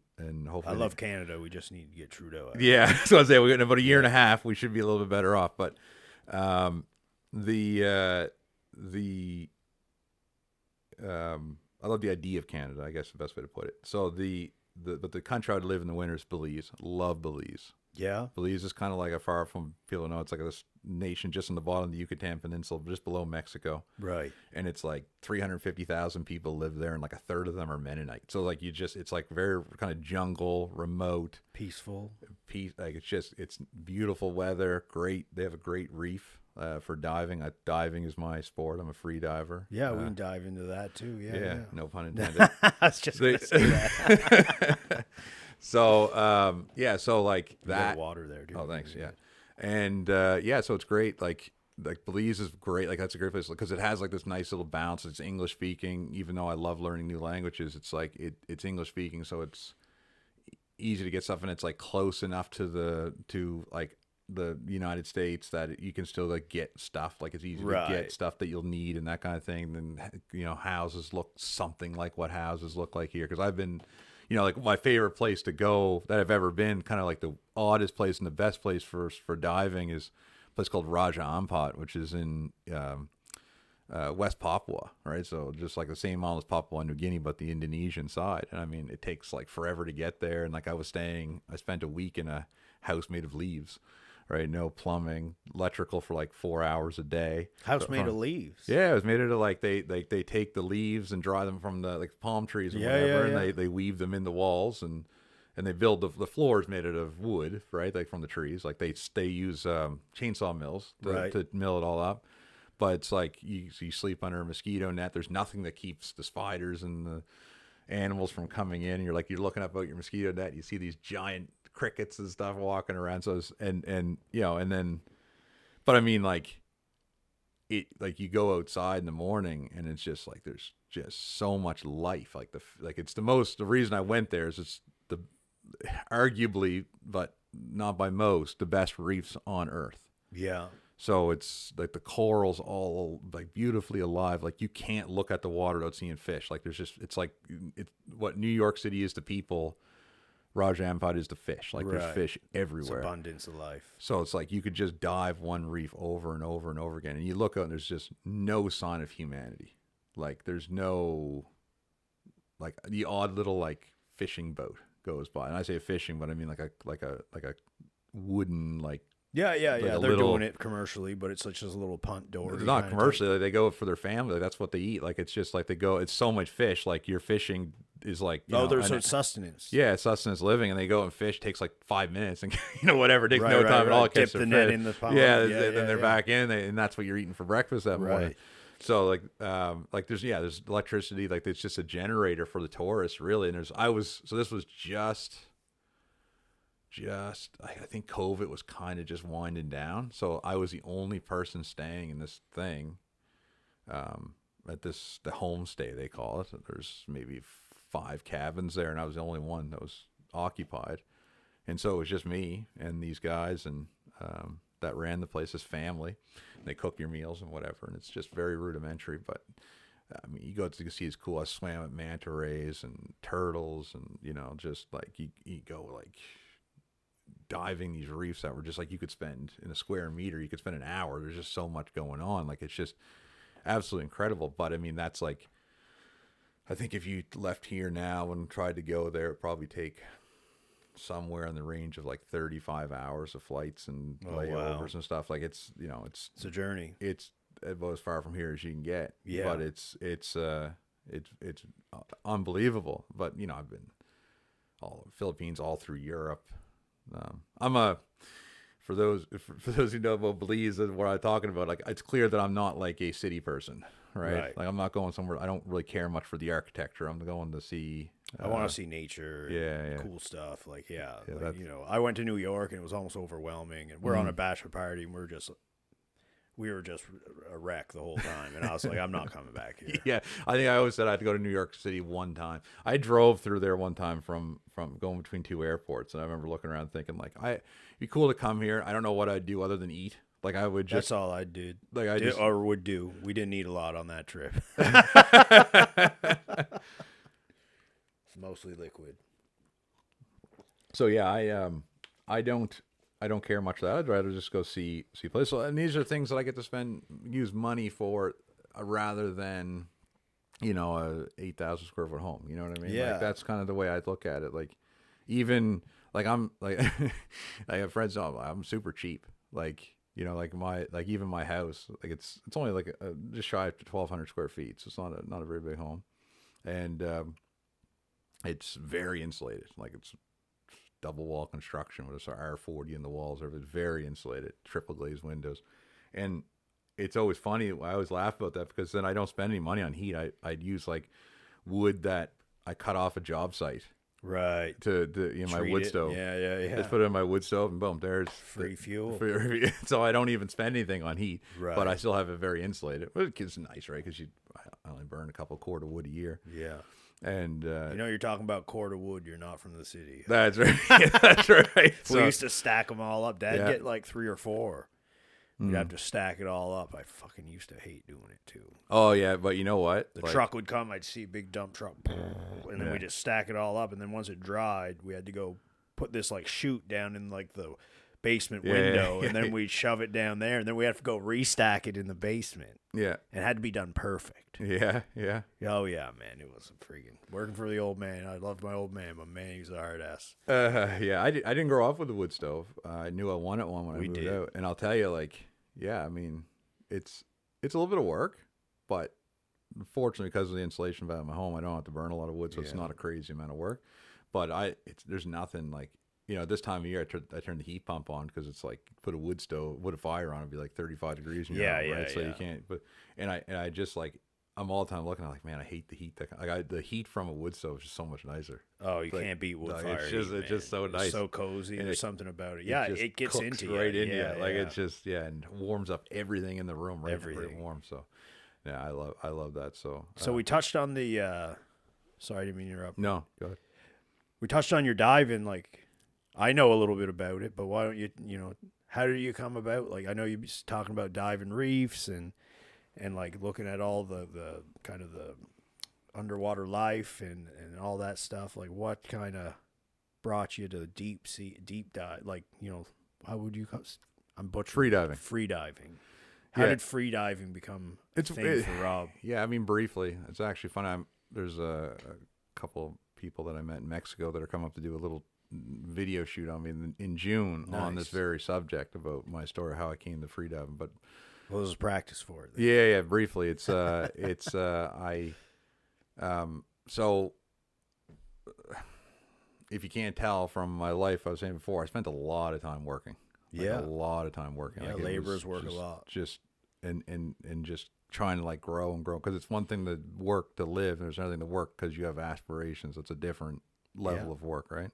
hopefully. I love Canada. We just need to get Trudeau out. Yeah, so I say in about a year and a half, we should be a little bit better off. But I love the idea of Canada, I guess is the best way to put it. So but the country I would live in the winter is Belize. Love Belize. Yeah. Belize is kind of like, a far from people know, it's like this nation just in the bottom of the Yucatan Peninsula, just below Mexico. Right. And it's like 350,000 people live there, and like a third of them are Mennonite. So like it's like very kind of jungle, remote, peaceful. Like it's beautiful weather. Great. They have a great reef for diving. Diving is my sport. I'm a free diver. Yeah, we can dive into that too. Yeah. No pun intended. I was just going to say that. So, so like you that got water there, dude. Oh, thanks. Yeah. And, so it's great. Like Belize is great. Like that's a great place because it has like this nice little bounce. It's English speaking, even though I love learning new languages. It's like, it's English speaking. So it's easy to get stuff. And it's like close enough to the United States that you can still like get stuff. Like it's easy to get stuff that you'll need and that kind of thing. And, you know, houses look something like what houses look like here. Cause I've been, you know, like my favorite place to go that I've ever been, kind of like the oddest place and the best place for diving is a place called Raja Ampat, which is in West Papua, right? So just like the same island as Papua New Guinea, but the Indonesian side. And I mean, it takes like forever to get there. And like I spent a week in a house made of leaves. Right, no plumbing, electrical for like 4 hours a day. House made of leaves. Yeah, it was made out of like they take the leaves and dry them from the like palm trees and whatever, and they weave them in the walls, and and they build the floors made out of wood, right? Like from the trees. Like they use chainsaw mills to mill it all up. But it's like you sleep under a mosquito net. There's nothing that keeps the spiders and the animals from coming in. You're looking up out your mosquito net. You see these giant crickets and stuff walking around. So but I mean, like you go outside in the morning and it's just like there's just so much life. The reason I went there is it's arguably, but not by most, the best reefs on Earth. Yeah. So it's like the corals all like beautifully alive. Like you can't look at the water without seeing fish. Like it's what New York City is to people, Rajampad is to fish. Like there's fish everywhere. It's abundance of life. So it's like you could just dive one reef over and over and over again. And you look out and there's just no sign of humanity. Like there's no, like the odd little like fishing boat goes by. And I say fishing, but I mean like a wooden like. Yeah. They're doing it commercially, but it's just a little punt door. It's not commercially. Like, they go for their family. Like, that's what they eat. Like, it's just like they go. It's so much fish. Like your fishing is like. There's sustenance. Yeah, it's sustenance living, and they go and fish. Takes like 5 minutes, and whatever. It takes no time at all. Dip the net in the pond. Yeah, then they're back in, and that's what you're eating for breakfast that morning. So there's electricity. Like it's just a generator for the tourists, really. And this was just I think COVID was kind of just winding down. So I was the only person staying in this thing, at the homestay, they call it. There's maybe 5 cabins there, and I was the only one that was occupied. And so it was just me and these guys, and that ran the place as family. And they cook your meals and whatever, and it's just very rudimentary. But I mean, you go to see, it's cool. I swam with manta rays and turtles, and just like you go like diving these reefs that were just like you could spend in a square meter. You could spend an hour. There's just so much going on. Like it's just absolutely incredible. But I mean, that's like, I think if you left here now and tried to go there, it'd probably take somewhere in the range of like 35 hours of flights and layovers and stuff. Like it's a journey. It's about as far from here as you can get. Yeah. But it's unbelievable. But I've been all Philippines, all through Europe. For those who know about Belize and what I'm talking about, like it's clear that I'm not like a city person, right? Like I'm not going somewhere. I don't really care much for the architecture. I'm going to see. I want to see nature, cool stuff. Like I went to New York and it was almost overwhelming. And we're on a bachelor party and we were just a wreck the whole time. And I was like, I'm not coming back here. Yeah, I think I always said I had to go to New York City one time. I drove through there one time from going between 2 airports, and I remember looking around thinking, like, it'd be cool to come here. I don't know what I'd do other than eat. Like I would just. That's all I did. Like would do. We didn't eat a lot on that trip. It's mostly liquid. So yeah, I don't care much for that. I'd rather just go see places. And these are things that I get to use money for, rather than, a 8,000 square foot home. You know what I mean? Yeah. Like that's kind of the way I look at it. Like even like I'm like I have friends. I'm super cheap. Like even my house. Like it's only like just shy of 1,200 square feet. So it's not a very big home, and it's very insulated. Like it's double wall construction with a R40 in the walls. It's very insulated, triple glazed windows. And it's always funny. I always laugh about that because then I don't spend any money on heat. I'd use like wood that I cut off a job site. Right. To my wood stove. Yeah. Just put it in my wood stove and boom, there's free fuel. So I don't even spend anything on heat. Right. But I still have it very insulated. It's nice, right? Because I only burn a couple cord of wood a year. Yeah. And you're talking about cord of wood. You're not from the city. That's right. That's right. We used to stack them all up. Dad get like 3 or 4. We'd have to stack it all up. I fucking used to hate doing it too. Oh yeah, but you know what? The truck would come. I'd see a big dump truck, and then we just stack it all up. And then once it dried, we had to go put this like chute down in like the basement window, and then we'd shove it down there, and then we have to go restack it in the basement. Yeah, it had to be done perfect. Yeah. Oh yeah, man, it was freaking working for the old man. I loved my old man, but man, he was a hard ass. Yeah, I didn't grow up with a wood stove. I knew I wanted one when I moved out, and I'll tell you, like, yeah, I mean, it's a little bit of work, but fortunately, because of the insulation valve in my home, I don't have to burn a lot of wood, so it's not a crazy amount of work. But there's nothing like, this time of year I turn the heat pump on because it's like put a wood fire on, it'd be like 35 degrees in your home, right? So you can't. But I just like, I'm all the time looking. I'm like, man, I hate the heat. The heat from a wood stove is just so much nicer. Oh, you can't beat wood fire. It's just so nice, it's so cozy. And there's something about it. Yeah, it gets into you. Right into you. Like it's just and warms up everything in the room. Right, everything warm. So yeah, I love that. So we touched on the. Sorry, I didn't mean to interrupt. No, go ahead. We touched on your diving. Like, I know a little bit about it, but why don't you? How did you come about? Like, I know you're talking about diving reefs and like looking at all the kind of the underwater life and all that stuff. Like, what kind of brought you to deep dive? Like, how would you call? I'm butchering. Free diving. How did free diving become a thing for Rob? Yeah, I mean, briefly. It's actually fun. There's a couple of people that I met in Mexico that are coming up to do a little video shoot on me in June on this very subject about my story, how I came to free diving. But what was practice for it? Yeah, briefly. So if you can't tell from my life, I was saying before, I spent a lot of time working. A lot of time working. Yeah, laborers work a lot. Just and just trying to like grow and grow, because it's one thing to work to live, and there's another thing to work because you have aspirations. It's a different level of work, right?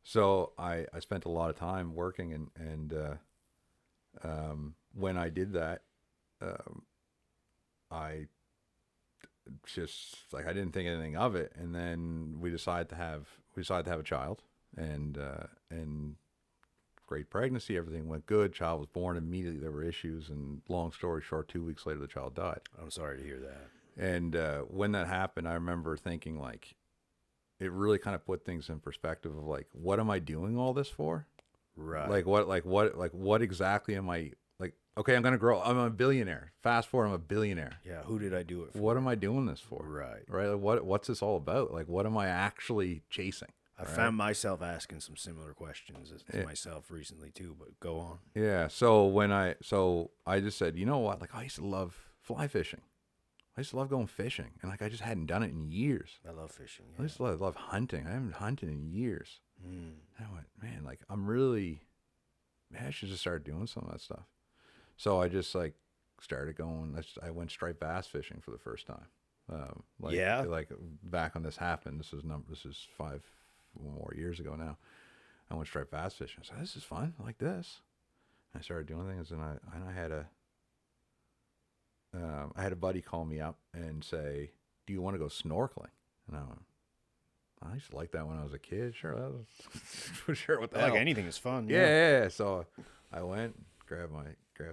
So I spent a lot of time working, and when I did that, I just like, I didn't think anything of it, and then we decided to have a child, and great pregnancy, everything went good. Child was born immediately. There were issues, and long story short, 2 weeks later, the child died. I'm sorry to hear that. And when that happened, I remember thinking, like, it really kind of put things in perspective of like, what am I doing all this for? Right. Like what exactly am I, like, okay, I'm going to grow. I'm a billionaire. Fast forward, I'm a billionaire. Yeah. Who did I do it for? What am I doing this for? Right. Like, what's this all about? Like, what am I actually chasing? I found myself asking some similar questions to myself recently too, but go on. Yeah. So I just said, you know what? Like, I used to love fly fishing. I used to love going fishing, and like, I just hadn't done it in years. I love fishing. Yeah. I used to love hunting. I haven't hunted in years. Mm. I went, man, like, I should just start doing some of that stuff. So I just like started going. I went striped bass fishing for the first time. Like back when this happened. This is 5 more years ago now. I went striped bass fishing. I said, this is fun. I like this. And I started doing things, and I had a buddy call me up and say, do you want to go snorkeling? And I used to like that when I was a kid. Sure, that was sure. What the hell? Like anything is fun. Yeah. So I went, grabbed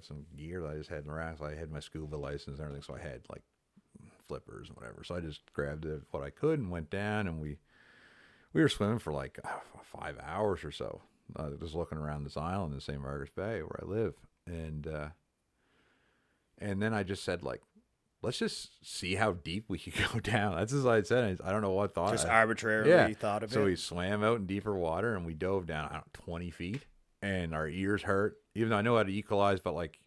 some gear that I just had in the rack. So I had my scuba license and everything. So I had like flippers and whatever. So I just grabbed what I could and went down, and we were swimming for like 5 hours or so. Just looking around this island in St. Margaret's Bay where I live, and then I just said, like, let's just see how deep we could go down. That's as I said. I don't know what thought. Just arbitrarily thought of it. So we swam out in deeper water, and we dove down 20 feet, and our ears hurt. Even though I know how to equalize, but like,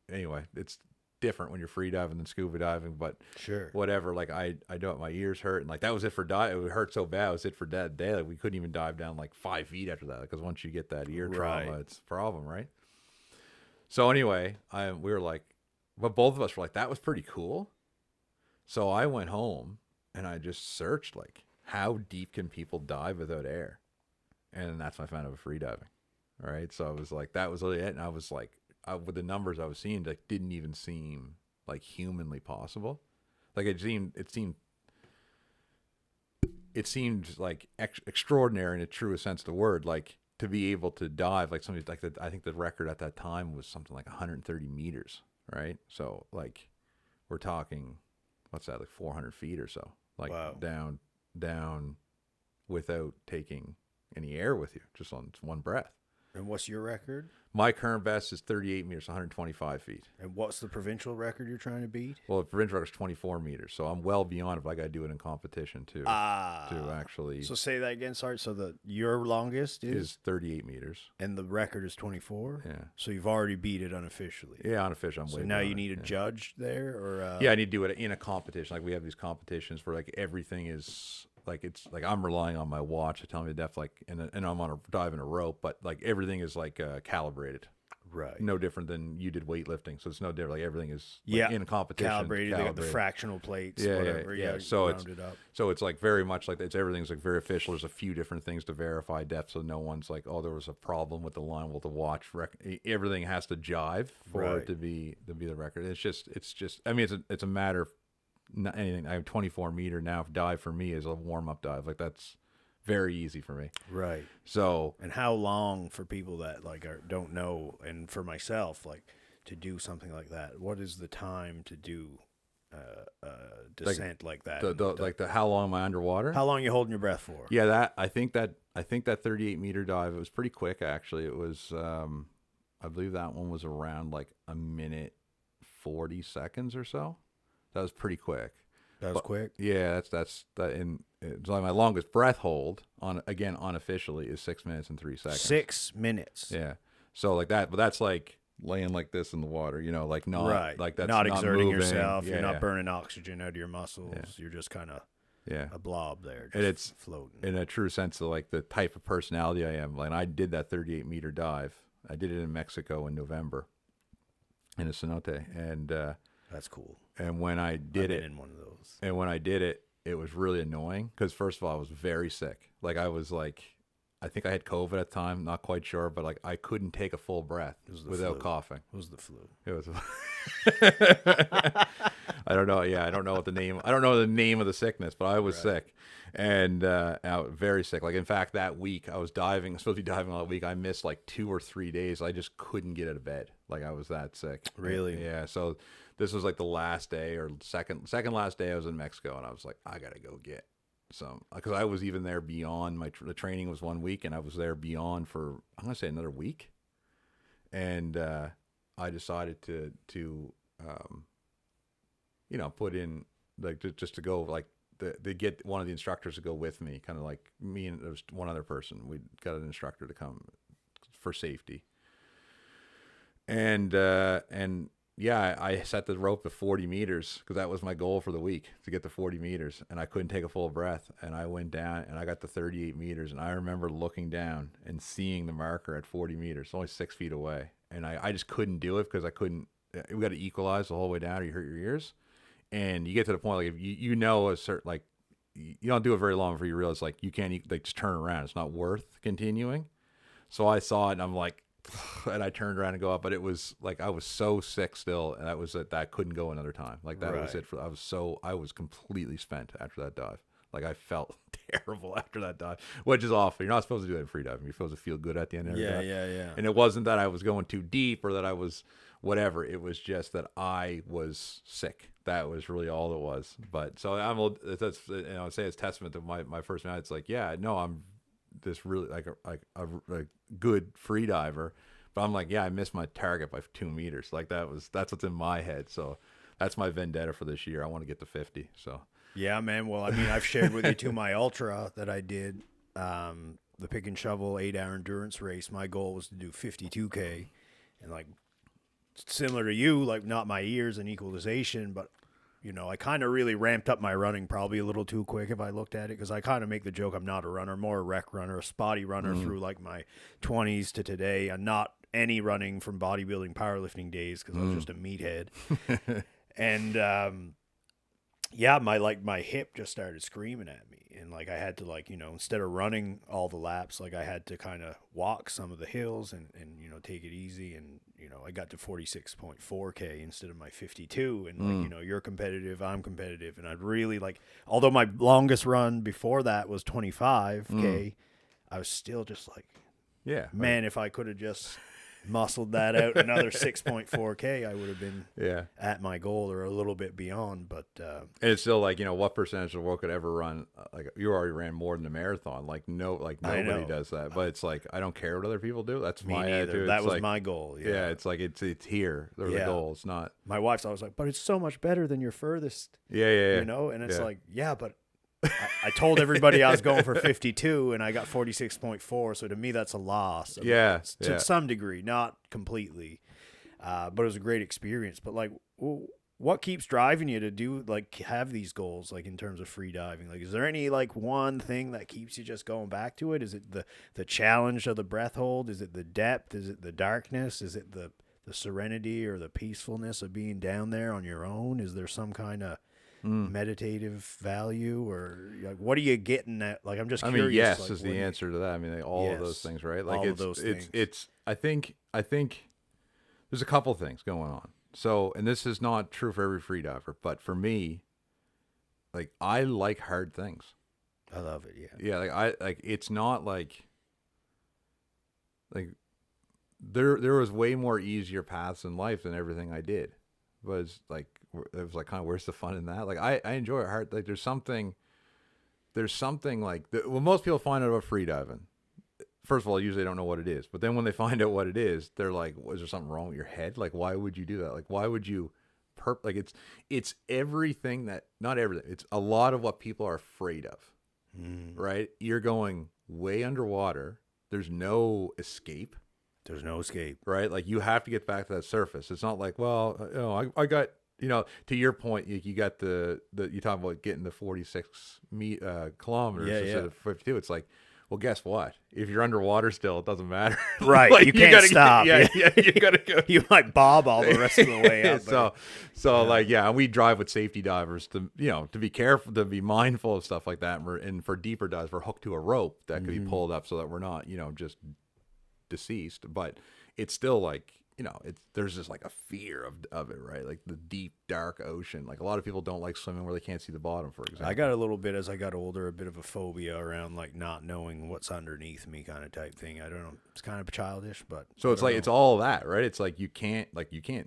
anyway, it's different when you're free diving than scuba diving. But sure, whatever. Like I know my ears hurt, and like that was it for dive. It hurt so bad. It was it for that day. Like we couldn't even dive down like 5 feet after that, because once you get that ear trauma, it's a problem, right? So anyway, we were like. But both of us were like, that was pretty cool. So I went home and I just searched, like, how deep can people dive without air? And that's when I found out free diving. All right. So I was like, that was really it. And I was like, with the numbers I was seeing, like, didn't even seem like humanly possible. Like it seemed like extraordinary in the truest sense of the word. Like, to be able to dive, like somebody like that. I think the record at that time was something like 130 meters. Right. So like, we're talking, what's that? Like 400 feet or so, like down without taking any air with you, just on one breath. And what's your record? My current best is 38 meters, 125 feet. And what's the provincial record you're trying to beat? Well, the provincial record is 24 meters, so I'm well beyond it, but I got to do it in competition too. To actually. So say that again, sorry. So your longest is 38 meters. And the record is 24? Yeah. So you've already beat it unofficially. Yeah, unofficially. So now you need a judge there? Or yeah, I need to do it in a competition. Like we have these competitions where like everything is like it's like I'm relying on my watch to tell me the depth, like, and I'm on a dive in a rope, but like everything is like calibrated. Right. No different than you did weightlifting, so it's no different. Like everything is like, in a competition. Calibrated. They got the fractional plates. Yeah, whatever. yeah. So it's like very much like everything's like very official. There's a few different things to verify depth, so no one's like, oh, there was a problem with the line. Well, the watch everything has to jive for it to be the record. It's just. I mean, it's a matter of not anything. I have 24-meter now. Dive for me is a warm up dive. Like that's very easy for me. Right. So, and how long for people that like don't know, and for myself, like to do something like that, what is the time to do descent like that? How long am I underwater? How long are you holding your breath for? Yeah, I think that 38-meter dive, it was pretty quick actually. It was I believe that one was around like a minute 40 seconds or so. That was pretty quick. That was quick. Yeah, that's that. And it's like my longest breath hold unofficially is 6 minutes and 3 seconds. 6 minutes. Yeah. So like that, but that's like laying like this in the water, like not like that's not exerting moving. yourself. You're not burning oxygen out of your muscles. Yeah. You're just kind of a blob there, just and it's floating. In a true sense of like the type of personality I am. Like I did that 38-meter dive. I did it in Mexico in November in a cenote, and that's cool. And when I did it, in one of those. And when I did it, it was really annoying because first of all, I was very sick. Like I was like, I think I had COVID at the time, not quite sure, but like I couldn't take a full breath without coughing. It was the flu. It was. I don't know. Yeah, I don't know what the name. I don't know the name of the sickness, but I was sick, and very sick. Like in fact, that week I was diving. I was supposed to be diving all week. I missed like 2 or 3 days. I just couldn't get out of bed. Like I was that sick. Really? Yeah. So this was like the last day or second last day I was in Mexico, and I was like, I gotta go get some, because I was even there beyond the training was 1 week, and I was there beyond for I'm gonna say another week, and I decided to put in like just to go like they get one of the instructors to go with me, kind of like me and there was one other person. We got an instructor to come for safety, and yeah, I set the rope to 40 meters because that was my goal for the week, to get to 40 meters, and I couldn't take a full breath, and I went down and I got to 38 meters, and I remember looking down and seeing the marker at 40 meters, only 6 feet away, and I just couldn't do it because I couldn't. We got to equalize the whole way down or you hurt your ears, and you get to the point like if you a certain like you don't do it very long before you realize like you can't like just turn around. It's not worth continuing. So I saw it and I'm like. And I turned around and go up, but it was like I was so sick still, and that was it. That couldn't go another time. Like that was it. I was completely spent after that dive. Like I felt terrible after that dive, which is awful. You're not supposed to do that in free diving. You're supposed to feel good at the end of the dive. Yeah. And it wasn't that I was going too deep or that I was whatever. It was just that I was sick. That was really all it was. But so that's I'd say it's testament to my first night. It's like I'm this really like a good free diver, but I'm like I missed my target by 2 meters. Like that's what's in my head. So that's my vendetta for this year. I want to get to 50. So yeah, man. Well, I mean, I've shared with you too my ultra that I did, the pick and shovel 8-hour endurance race. My goal was to do 52K, and like similar to you, like not my ears and equalization, but I kind of really ramped up my running probably a little too quick if I looked at it, because I kind of make the joke I'm not a runner, more a rec runner, a spotty runner through like my 20s to today, and not any running from bodybuilding, powerlifting days, because I was just a meathead. And my hip just started screaming at me, and like I had to instead of running all the laps, like I had to kind of walk some of the hills and take it easy, and I got to 46.4K instead of my 52, and you're competitive, I'm competitive, and I'd really although my longest run before that was 25K, I was still just like, man, if I could have just muscled that out another 6.4K, I would have been at my goal or a little bit beyond. But and it's still like what percentage of the world could ever run like you already ran more than a marathon, nobody does that, but it's like I don't care what other people do. That's my attitude. That was my goal. It's like it's here. There's the goal. It's not. My wife's always like, but it's so much better than your furthest. And it's like but I told everybody I was going for 52, and I got 46.4. So to me, that's a loss. To some degree, not completely, but it was a great experience. But what keeps driving you to do, like, have these goals, like, in terms of free diving? Like, is there any, like, one thing that keeps you just going back to it? Is it the challenge of the breath hold? Is it the depth? Is it the darkness? Is it the serenity or the peacefulness of being down there on your own? Is there some kind of meditative value, or like, what are you getting at? Like, I'm just curious. I mean, yes, like, is the answer to that. I mean, like, all of those things, right? Like, all of those things. It's I think there's a couple things going on. So, and this is not true for every free diver, but for me, like, I like hard things. I love it. Yeah. Yeah. Like it's not like there was way more easier paths in life than everything I did. It was like kind of, where's the fun in that? Like, I enjoy it hard. Like, there's something like when most people find out about free diving, first of all, usually they don't know what it is. But then when they find out what it is, they're like, "Was there something wrong with your head? Like, why would you do that? Like, why would you like, it's everything that, not everything. It's a lot of what people are afraid of, right? You're going way underwater. There's no escape. There's no escape, right? Like, you have to get back to that surface. It's not like, well, I got, to your point, you got you talk about getting the 46 kilometers instead of 52. It's like, well, guess what? If you're underwater still, it doesn't matter. Right. Like, you can't stop. Yeah, you got to go. You might bob all the rest of the way up. Like, and we drive with safety divers to be careful, to be mindful of stuff like that. And for deeper dives, we're hooked to a rope that could be pulled up so that we're not, just deceased. But it's still like, there's just like a fear of it, right? Like the deep, dark ocean. Like, a lot of people don't like swimming where they can't see the bottom, for example. I got a little bit, as I got older, a bit of a phobia around, like, not knowing what's underneath me kind of type thing. I don't know. It's kind of childish, but. So it's like, it's all that, right? It's like, you can't,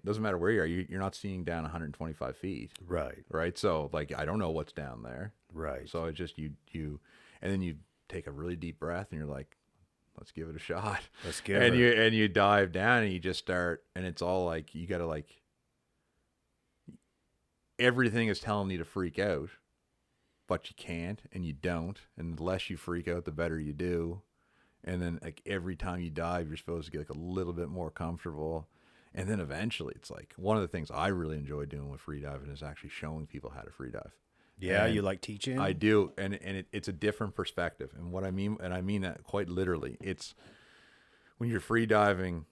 doesn't matter where you are. You're not seeing down 125 feet. Right. Right. So, like, I don't know what's down there. Right. So it just, and then you take a really deep breath and you're like, let's give it a shot. Let's give it. And you dive down and you just start, and it's all like, you got to, like, everything is telling you to freak out, but you can't, and you don't. And the less you freak out, the better you do. And then, like, every time you dive, you're supposed to get, like, a little bit more comfortable. And then eventually, it's like, one of the things I really enjoy doing with free diving is actually showing people how to free dive. Yeah, and you like teaching? I do, and it's a different perspective. And what I mean, and I mean that quite literally, it's when you're free diving.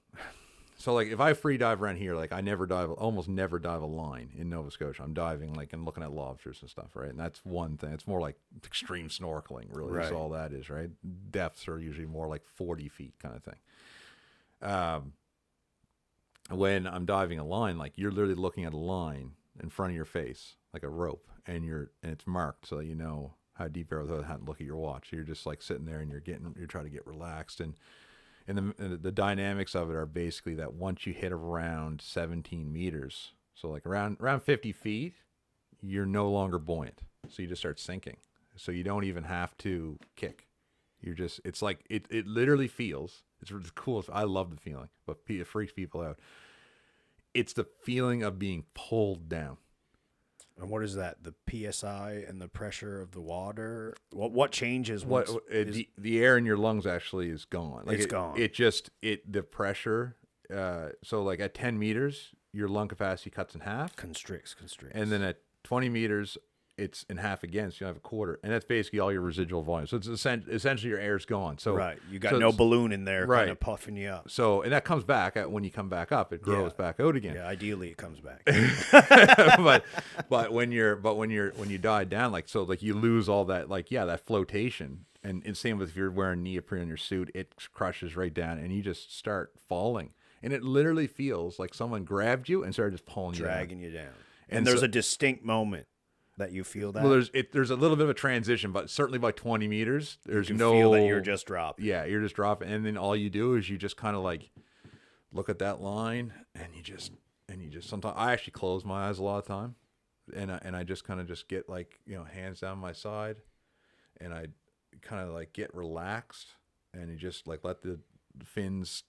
So, like, if I free dive around here, like, I almost never dive a line in Nova Scotia. I'm diving, like, and looking at lobsters and stuff, right? And that's one thing. It's more like extreme snorkeling, really. Right. Is all that is, right? Depths are usually more like 40 feet kind of thing. When I'm diving a line, like, you're literally looking at a line in front of your face, like a rope, and it's marked so that you know how deep you're without having to look at your watch. So you're just, like, sitting there and you're trying to get relaxed, and the dynamics of it are basically that once you hit around 17 meters, so like around 50 feet, you're no longer buoyant, so you just start sinking. So you don't even have to kick. You're just, it's like, it literally feels, it's really cool. I love the feeling, but it freaks people out. It's the feeling of being pulled down. And what is that? The PSI and the pressure of the water? What changes? The air in your lungs actually is gone. Like, it's gone. The pressure. So, like, at 10 meters, your lung capacity cuts in half. Constricts. And then at 20 meters, it's in half again, so you have a quarter, and that's basically all your residual volume. So it's essentially your air's gone. So right, you got no balloon in there, right, kind of puffing you up. So, and that comes back when you come back up, it grows back out again. Yeah, ideally it comes back. but when you die down, like, so, like, you lose all that, like, that flotation, and same with if you're wearing neoprene on your suit, it crushes right down, and you just start falling, and it literally feels like someone grabbed you and started just pulling dragging you down. And there's a distinct moment that you feel that. Well, there's a little bit of a transition, but certainly by 20 meters, there's you feel that you're just dropping. Yeah, you're just dropping, and then all you do is you just kind of, like, look at that line, and you just sometimes I actually close my eyes a lot of time, and I just kind of just get, like, hands down my side, and I kind of, like, get relaxed, and you just, like, let the fins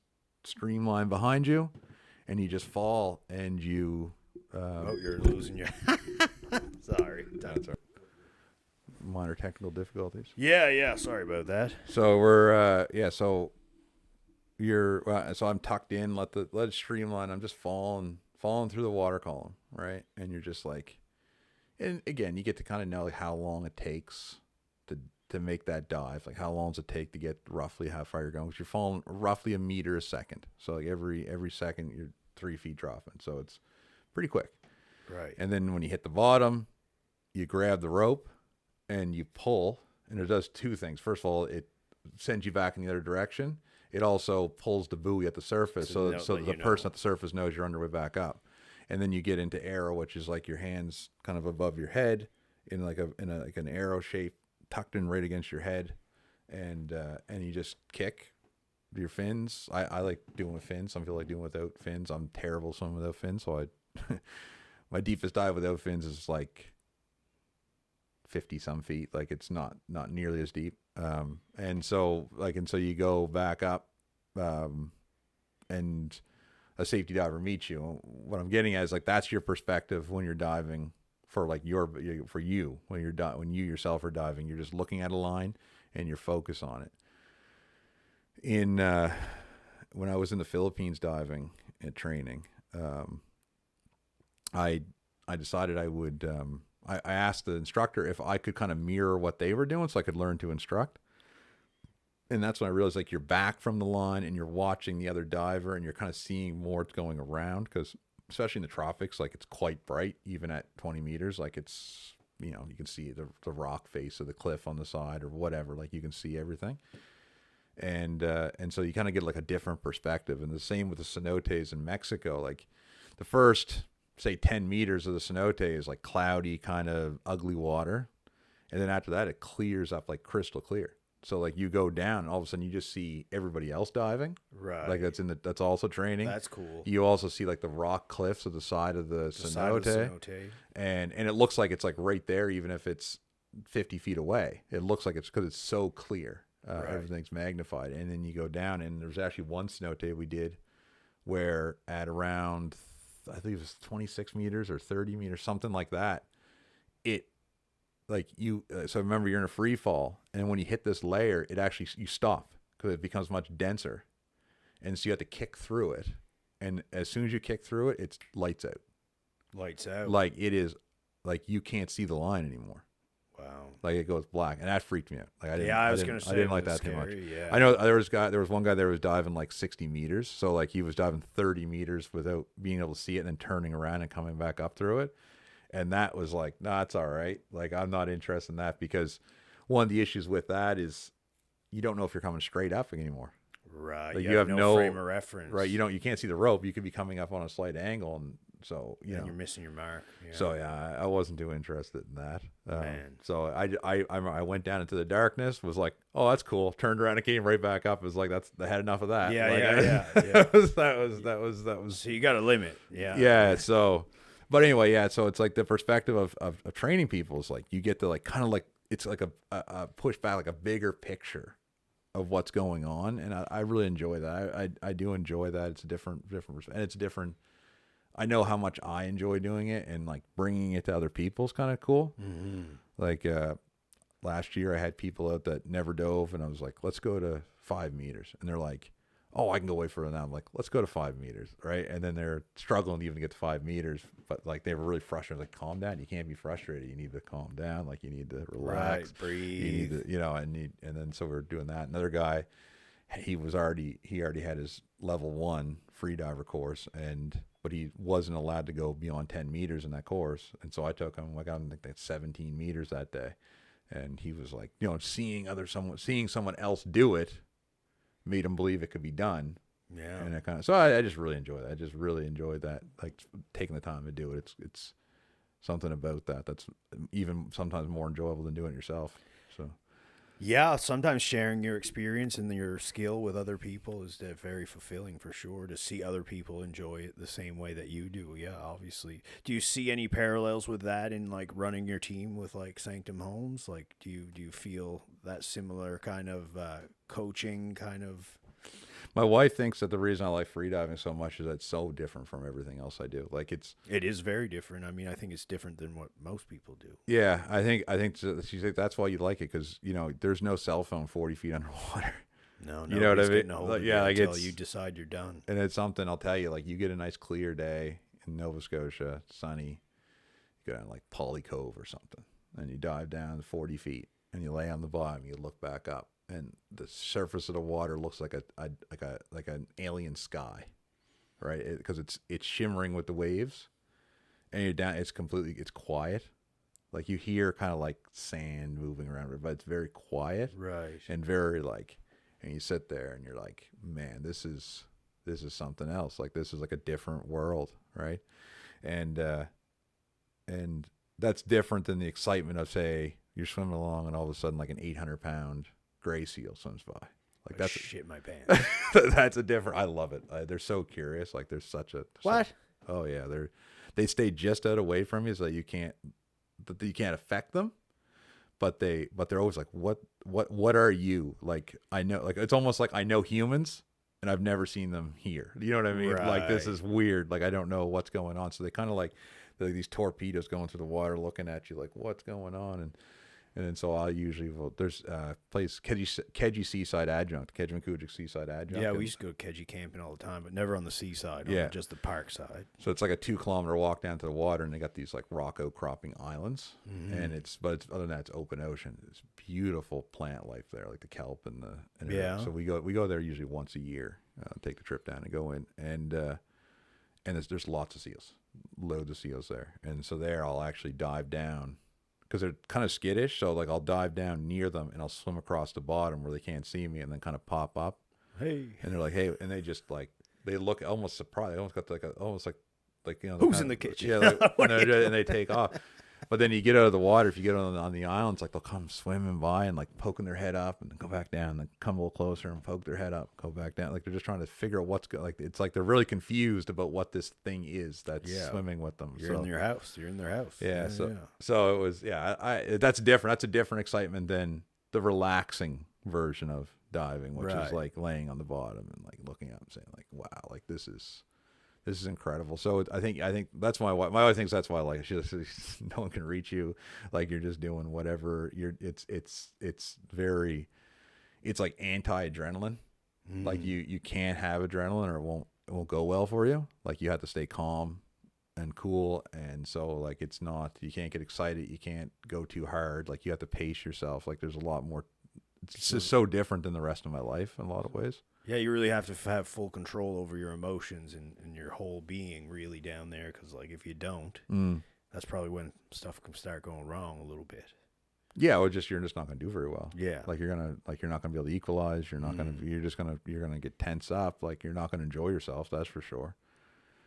streamline behind you, and you just fall, and you. You're losing your. Sorry. That's all right. Minor technical difficulties. Yeah. Sorry about that. So we're so you're so I'm tucked in. Let it streamline. I'm just falling falling through the water column, right? And you're just like, and again, you get to kind of know like how long it takes to make that dive. Like how long does it take to get roughly how far you're going? Because you're falling roughly a meter a second. So like every second you're 3 feet dropping. So it's pretty quick. Right. And then when you hit the bottom, you grab the rope and you pull, and it does two things. First of all, it sends you back in the other direction. It also pulls the buoy at the surface, so the person at the surface knows you're on your way back up. And then you get into arrow, which is like your hands kind of above your head in like an arrow shape, tucked in right against your head, and you just kick your fins. I like doing with fins. Some people like doing without fins. I'm terrible swimming without fins, so my deepest dive without fins is like 50 some feet. Like it's not nearly as deep. And so you go back up, and a safety diver meets you. What I'm getting at is like, that's your perspective when you're diving for like when you yourself are diving, you're just looking at a line and you're focused on it. When I was in the Philippines diving and training, I decided I would, I asked the instructor if I could kind of mirror what they were doing so I could learn to instruct. And that's when I realized like you're back from the line and you're watching the other diver and you're kind of seeing more going around, because especially in the tropics, like it's quite bright, even at 20 meters. Like it's, you can see the rock face of the cliff on the side or whatever, like you can see everything. And so you kind of get like a different perspective. And the same with the cenotes in Mexico. Like the first, say 10 meters of the cenote is like cloudy, kind of ugly water. And then after that, it clears up like crystal clear. So like you go down and all of a sudden you just see everybody else diving. Right. Like that's also training. That's cool. You also see like the rock cliffs of the side of the cenote. And it looks like it's like right there, even if it's 50 feet away. It looks like it's because it's so clear. Right. Everything's magnified. And then you go down, and there's actually one cenote we did where at around, I think it was 26 meters or 30 meters, something like that. So remember, you're in a free fall, and when you hit this layer, it actually, you stop because it becomes much denser. And so you have to kick through it. And as soon as you kick through it, it's lights out. Lights out. Like it is, like you can't see the line anymore. Wow. Like it goes black, and that freaked me out. Like I didn't like that too much. Yeah. I know there was one guy there who was diving like 60 meters. So like he was diving 30 meters without being able to see it, and then turning around and coming back up through it. And that was like, nah, it's all right. Like I'm not interested in that, because one of the issues with that is you don't know if you're coming straight up anymore. Right. Like you have no frame of reference. Right. You can't see the rope. You could be coming up on a slight angle, and so you're missing your mark. Yeah. So yeah, I wasn't too interested in that. Man. So I went down into the darkness. Was like, oh, that's cool. Turned around and came right back up. It was like, I had enough of that. Yeah, like, yeah. That was. So you got a limit. Yeah. Yeah. So, but anyway, yeah. So it's like the perspective of training people is like you get to like kind of like it's like a push back, like a bigger picture of what's going on, and I really enjoy that. I do enjoy that. It's a different, and it's different. I know how much I enjoy doing it, and like bringing it to other people is kind of cool. Mm-hmm. Like last year, I had people out that never dove, and I was like, "Let's go to 5 meters," and they're like, "Oh, I can go way further than that." I'm like, "Let's go to 5 meters," right? And then they're struggling to even get to 5 meters, but like they were really frustrated. Like, calm down. You can't be frustrated. You need to calm down. Like you need to relax, right, breathe. You need to, and then so we're doing that. Another guy, he already had his level 1 freediver course, but he wasn't allowed to go beyond 10 meters in that course. And so I took him, I got him, I think that's 17 meters that day. And he was like, seeing someone else do it made him believe it could be done. Yeah. And so I just really enjoy that. I just really enjoyed that, like taking the time to do it. It's something about that's even sometimes more enjoyable than doing it yourself. So. Yeah, sometimes sharing your experience and your skill with other people is very fulfilling for sure, to see other people enjoy it the same way that you do. Yeah, obviously. Do you see any parallels with that in like running your team with like Sanctum Homes? Like do you feel that similar kind of coaching kind of? My wife thinks that the reason I like freediving so much is that it's so different from everything else I do. Like it is very different. I mean, I think it's different than what most people do. Yeah, I think she said that's why you like it, because there's no cell phone 40 feet underwater. No, what I mean? Like, yeah, like until you decide you're done. And it's something I'll tell you. Like you get a nice clear day, in Nova Scotia, sunny. You go down like Polly Cove or something, and you dive down 40 feet, and you lay on the bottom. You look back up, and the surface of the water looks like an alien sky, right? Because it's shimmering with the waves, and you're down. It's quiet. Like you hear kind of like sand moving around, but it's very quiet, right? And very like, and you sit there, and you're like, man, this is something else. Like this is like a different world, right? And that's different than the excitement of, say, you're swimming along and all of a sudden like an 800-pound gray seal swims by. Like that's shit my pants. That's a different. I love it. They're so curious. Like there's such a oh yeah, they stay just out away from you so that you can't affect them. But they're always like, what are you? Like I know, like it's almost like I know humans and I've never seen them here. You know what I mean? Right. Like this is weird. Like I don't know what's going on. So they kind of like these torpedoes going through the water, looking at you like, what's going on? And then so I'll usually there's place Keji Seaside Adjunct, Kedgemankujic Seaside Adjunct. Yeah, we used to go Keji camping all the time, but never on the seaside. Yeah, just the park side. So it's like a 2-kilometer walk down to the water, and they got these like rock outcropping islands, and other than that, it's open ocean. It's beautiful plant life there, like the kelp and yeah. So we go there usually once a year, take the trip down and go in, and there's lots of seals, loads of seals there, and so there I'll actually dive down. Because they're kind of skittish, so like I'll dive down near them and I'll swim across the bottom where they can't see me, and then kind of pop up. Hey, and they're like, hey, and they just like they look almost surprised. They almost got like you know, who's in the kitchen? Yeah, like, and they take off. But then you get out of the water. If you get on the islands, like they'll come swimming by and like poking their head up and then go back down, and then come a little closer and poke their head up, go back down. Like they're just trying to figure out what's like. It's like they're really confused about what this thing is that's swimming with them. You're in your house. You're in their house. Yeah. So it was that's different. That's a different excitement than the relaxing version of diving, which is like laying on the bottom and like looking up and saying like, wow, like this is incredible. So I think that's my wife thinks that's why I like it. She says, no one can reach you. Like you're just doing whatever it's like anti-adrenaline. Like you can't have adrenaline or it won't go well for you. Like you have to stay calm and cool. And so like, it's not, you can't get excited. You can't go too hard. Like you have to pace yourself. Like there's a lot more, it's just so different than the rest of my life in a lot of ways. Yeah, you really have to have full control over your emotions and your whole being really down there. Because like if you don't, that's probably when stuff can start going wrong a little bit. Yeah, or you're just not going to do very well. Yeah, like you're not going to be able to equalize. You're not going to. You're going to get tense up. Like you're not going to enjoy yourself. That's for sure.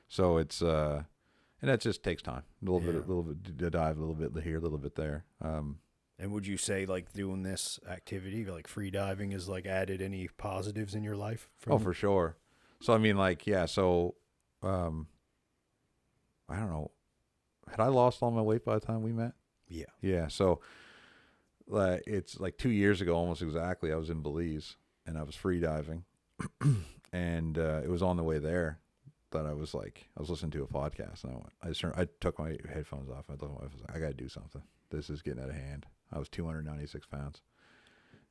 So it's and that just takes time. A little bit to dive, a little bit here, a little bit there. And would you say like doing this activity, like free diving, has like added any positives in your life? For sure. So I mean, like, yeah. So, I don't know. Had I lost all my weight by the time we met? Yeah. Yeah. So, it's like 2 years ago, almost exactly. I was in Belize and I was free diving, and it was on the way there that I was listening to a podcast, and I took my headphones off. I looked at my wife. I was like, I got to do something. This is getting out of hand. I was 296 pounds.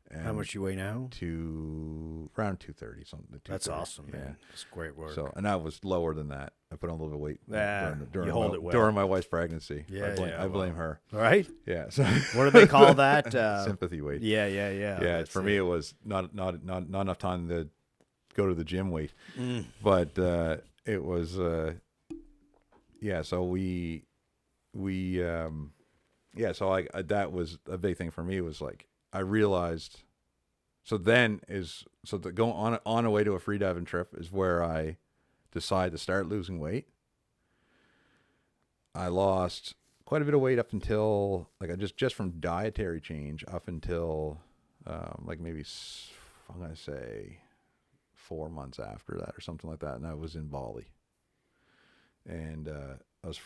And how much you weigh now? Around 230 something. That's awesome, man. That's great work. So, and I was lower than that. I put on a little bit of weight during my wife's pregnancy. Yeah, I blame her. All right. Yeah. So what do they call that? Sympathy weight. Yeah. Yeah. For me, it was not enough time to go to the gym weight, but it was. So So that was a big thing for me. Was like I realized. So go on a way to a free diving trip is where I decided to start losing weight. I lost quite a bit of weight up until like I just from dietary change up until like maybe I'm gonna say 4 months after that or something like that, and I was in Bali, and I was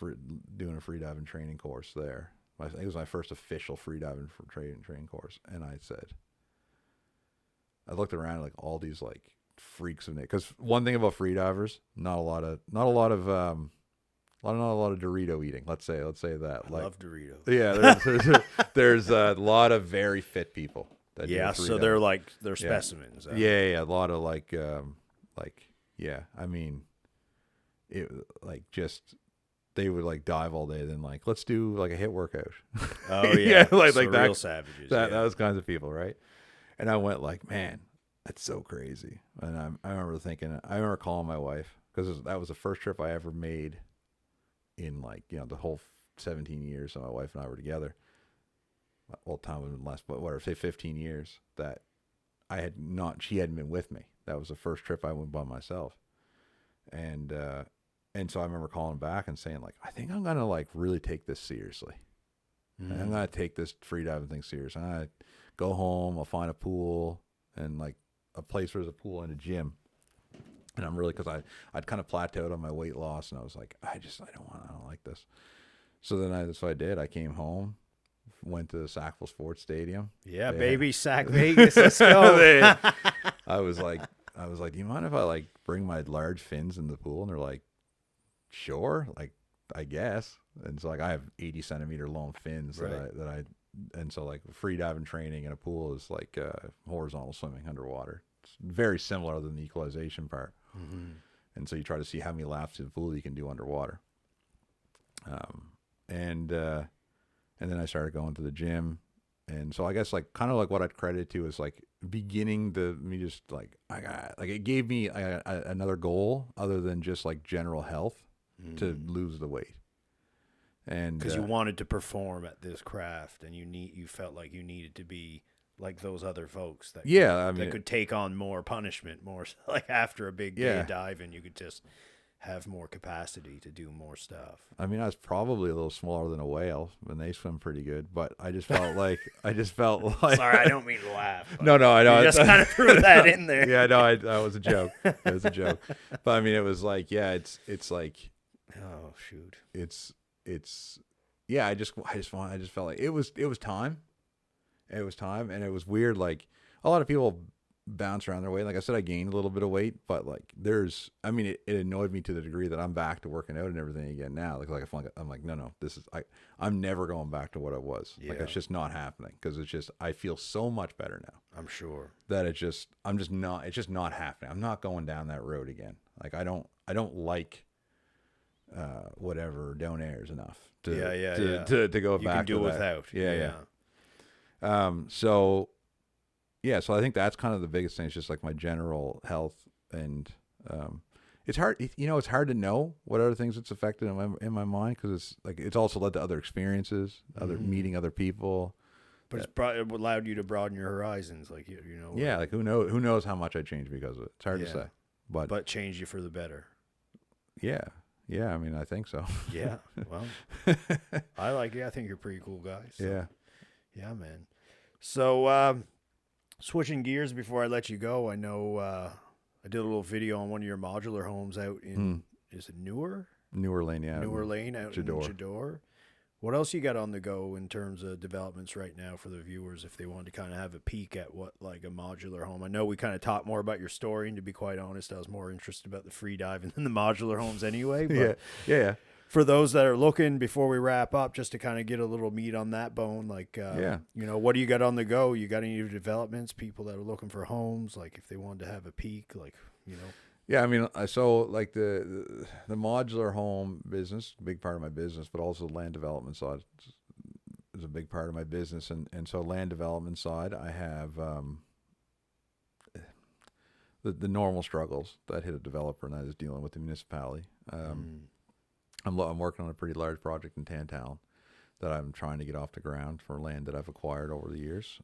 doing a free diving training course there. I think it was my first official free diving training course, and I looked around like all these like freaks of nature. Because one thing about free divers, not a lot of Dorito eating. Let's say that. I love Doritos. Yeah, there's a lot of very fit people. So they're specimens. Yeah, a lot of I mean, it like just they would like dive all day. Then like, let's do like a hit workout. Oh yeah, like so like that. Real savages. That those kinds of people, right? And I went like, man, that's so crazy. And I remember calling my wife because that was the first trip I ever made in like, you know, the whole 17 years that my wife and I were together. Well, time would have been less, but whatever, say 15 years that she hadn't been with me. That was the first trip I went by myself. And so I remember calling back and saying like, I think I'm going to like really take this seriously. I'm going to take this free diving thing serious. I'm going to go home. I'll find a pool and like a place where there's a pool and a gym. And I'm really, because I'd kind of plateaued on my weight loss, and I was like, I don't like this. So then that's what I did. I came home, went to the Sackville Sports Stadium. Yeah, baby, Sac Vegas, let's go. I was like, do you mind if I like bring my large fins in the pool? And they're like, sure, like I guess. And so like I have 80 centimeter long fins right. and so like free diving training in a pool is like horizontal swimming underwater. It's very similar other than the equalization part. Mm-hmm. And so you try to see how many laps in the pool you can do underwater. And then I started going to the gym. And so I guess like kind of like what I'd credit it to is like beginning it gave me another goal other than just like general health to lose the weight. And because you wanted to perform at this craft and you felt like you needed to be like those other folks that could take on more punishment, more like after a big day of diving, you could just have more capacity to do more stuff. I mean, I was probably a little smaller than a whale, and they swim pretty good, but I just felt like Sorry, I don't mean to laugh. No, I know. You just kind of threw that in there. Yeah, no, that was a joke. It was a joke. But I mean, it was like, it's like, oh shoot, I just felt like it was time. It was time, and it was weird. Like a lot of people bounce around their weight. Like I said, I gained a little bit of weight, but like it annoyed me to the degree that I'm back to working out and everything again now. I'm like, no, I'm never going back to what I was. Yeah. Like it's just not happening because I feel so much better now. I'm sure that it's just not happening. I'm not going down that road again. Like I don't like whatever down airs enough to go you back can do to without. Yeah. So I think that's kind of the biggest thing. It's just like my general health, and it's hard. It's hard to know what other things it's affected in my mind because it's also led to other experiences, meeting other people. But it allowed you to broaden your horizons, like you know. Yeah, like who knows how much I changed because of it. It's hard to say, but changed you for the better. Yeah. I mean, I think so. Yeah. Well, I think you're a pretty cool guy. So. Yeah, man. So, switching gears before I let you go, I know I did a little video on one of your modular homes out in, is it Newer Lane, yeah. Newer Lane out in Chador. What else you got on the go in terms of developments right now for the viewers if they want to kind of have a peek at what like a modular home? I know we kind of talked more about your story, and to be quite honest, I was more interested about the free diving than the modular homes anyway. But yeah. For those that are looking, before we wrap up, just to kind of get a little meat on that bone, like, what do you got on the go? You got any new developments, people that are looking for homes, like if they wanted to have a peek, like, Yeah, I mean, so like the modular home business, big part of my business, but also the land development side is a big part of my business. And so land development side, I have the normal struggles that hit a developer, and that is dealing with the municipality. I'm working on a pretty large project in Tantal that I'm trying to get off the ground for land that I've acquired over the years.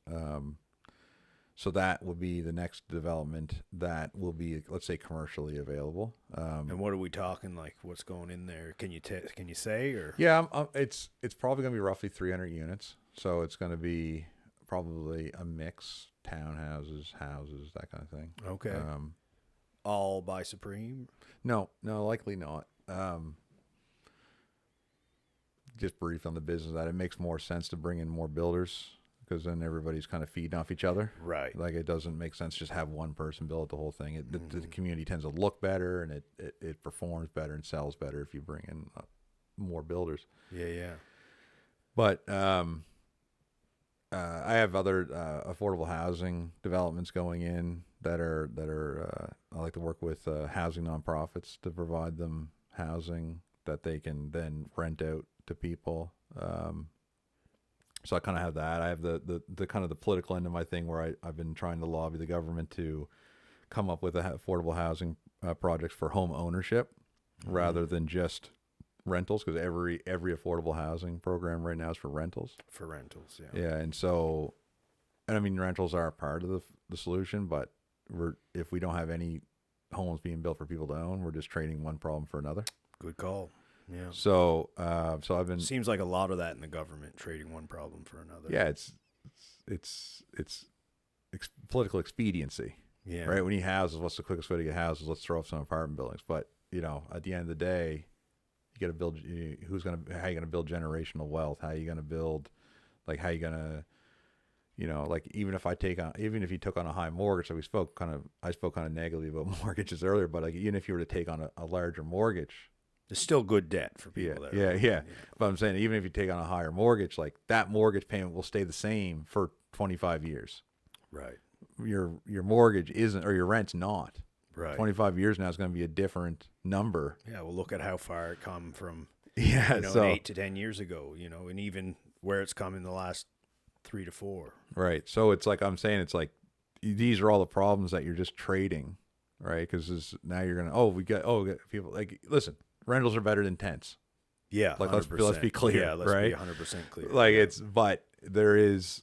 So that will be the next development that will be, let's say, commercially available. And what are we talking, like what's going in there? Can you say, or? Yeah, it's probably going to be roughly 300 units. So it's going to be probably a mix, townhouses, houses, that kind of thing. Okay. All by Supreme? No, likely not. Just brief on the business that it makes more sense to bring in more builders because then everybody's kind of feeding off each other. Right. Like it doesn't make sense just have one person build the whole thing. The community tends to look better and it performs better and sells better if you bring in more builders. Yeah. But I have other affordable housing developments going in that are I like to work with housing nonprofits to provide them housing that they can then rent out to people. So I kind of have that. I have the kind of the political end of my thing where I've been trying to lobby the government to come up with affordable housing projects for home ownership rather than just rentals, because every affordable housing program right now is for rentals. For rentals, yeah. Yeah, and I mean rentals are a part of the solution, but if we don't have any homes being built for people to own, we're just trading one problem for another. Good call. Yeah. So I've been. Seems like a lot of that in the government, trading one problem for another. Yeah, it's political expediency. Yeah. Right. We need houses. What's the quickest way to get houses? Let's throw up some apartment buildings. But at the end of the day, you got to build. How you gonna build generational wealth? How you gonna build? Like how you gonna, like even if you took on a high mortgage. So I spoke kind of negatively about mortgages earlier, but like even if you were to take on a larger mortgage. There's still good debt for people there. Yeah. But I'm saying even if you take on a higher mortgage, like that mortgage payment will stay the same for 25 years. Right. Your mortgage isn't, or your rent's not. Right. 25 years now is going to be a different number. Yeah. Well, look at how far it come from. So 8 to 10 years ago. And even where it's come in the last 3 to 4. Right. So it's like I'm saying, it's like these are all the problems that you're just trading, right? Because now you're gonna we got people like listen. Rentals are better than tents. Yeah, like let's be clear. Yeah, let's right? be 100% clear. Like but there's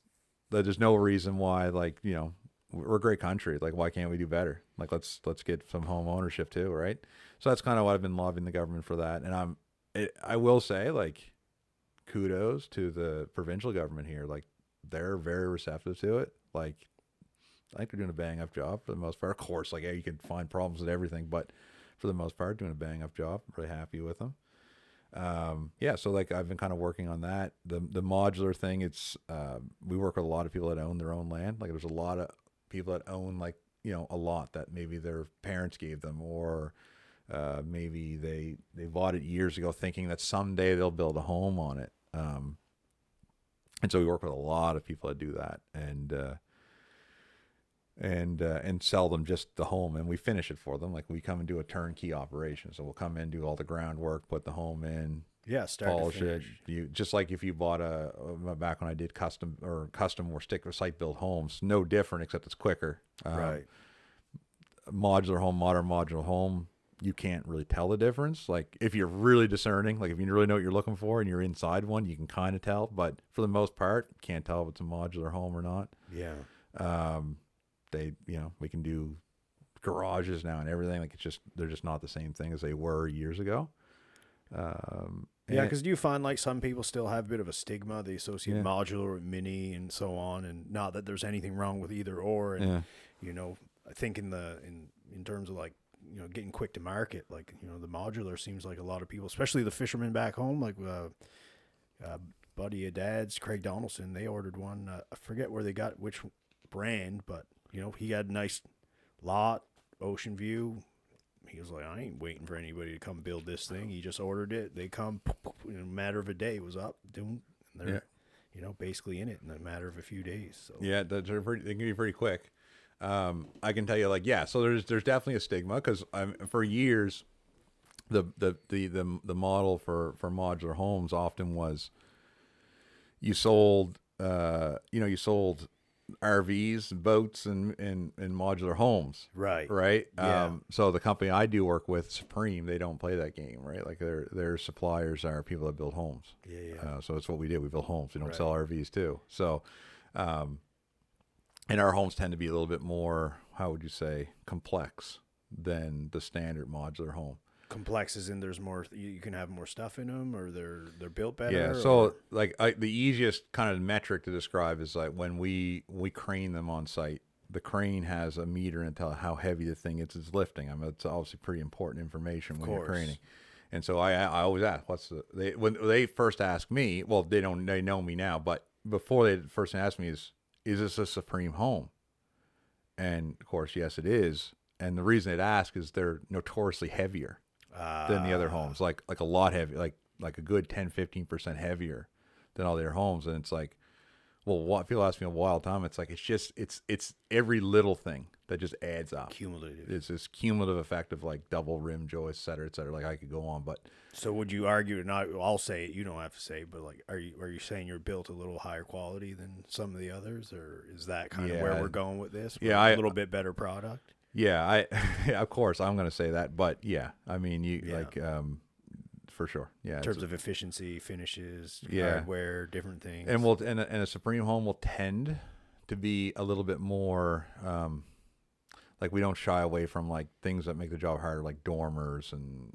no reason why we're a great country. Like why can't we do better? Like let's get some home ownership too, right? So that's kind of what I've been lobbying the government for that. And I will say like kudos to the provincial government here. Like they're very receptive to it. Like I think they're doing a bang up job for the most part. Of course, like you can find problems with everything, but for the most part, doing a bang up job. Really happy with them. So like I've been kind of working on that. The modular thing, it's we work with a lot of people that own their own land. Like there's a lot of people that own a lot that maybe their parents gave them, or maybe they bought it years ago thinking that someday they'll build a home on it. And so we work with a lot of people that do that, and sell them just the home, and we finish it for them. Like we come and do a turnkey operation. So we'll come in, do all the groundwork, put the home in, polish it. You just like if you bought back when I did custom or stick or site built homes, no different except it's quicker. Right. Modular home, modern modular home, you can't really tell the difference. Like if you're really discerning, like if you really know what you're looking for and you're inside one, you can kind of tell. But for the most part, can't tell if it's a modular home or not. Yeah. We can do garages now and everything. Like they're just not the same thing as they were years ago. Because do you find like some people still have a bit of a stigma? They associate modular with mini and so on, and not that there's anything wrong with either or. And I think in terms of like getting quick to market, like the modular seems like a lot of people, especially the fishermen back home, like buddy of dad's, Craig Donaldson, they ordered one. I forget where they got which brand, but he got a nice lot, ocean view. He was like, I ain't waiting for anybody to come build this thing. He just ordered it. They come in a matter of a day. It was up, and they're basically in it in a matter of a few days. So yeah, they can be pretty quick. I can tell you, so there's definitely a stigma because for years, the model for modular homes often was you sold RVs, boats, and modular homes. Right. Yeah. So the company I do work with, Supreme, they don't play that game, right? Like their suppliers are people that build homes. Yeah. So it's what we do. We build homes. We don't sell RVs too. So, and our homes tend to be a little bit more, how would you say, complex than the standard modular home. Complex as in there's more, you can have more stuff in them, or they're built better. Yeah. So the easiest kind of metric to describe is like when we crane them on site, the crane has a meter and tell how heavy the thing is it's lifting. It's obviously pretty important information when you're craning. And so I always ask, when they first ask me, well, they know me now, but before they first asked me is this a Supreme home? And of course, yes, it is. And the reason they'd ask is they're notoriously heavier than the other homes, like a lot heavy, like a good 10-15% heavier than all their homes. And it's like, well, people ask me a wild time. It's like it's every little thing that just adds up. Cumulative. It's this cumulative effect of like double rim joist, et cetera, et cetera. Like I could go on, but So would you argue, and I'll say it, you don't have to say, but like, are you saying you're built a little higher quality than some of the others, or is that kind of where we're going with this? Yeah, a little bit better product. Yeah, of course I'm going to say that, but yeah, I mean for sure. Yeah. In terms of efficiency, finishes, Yeah. hardware, different things. And a Supreme home will tend to be a little bit more like we don't shy away from like things that make the job harder, like dormers and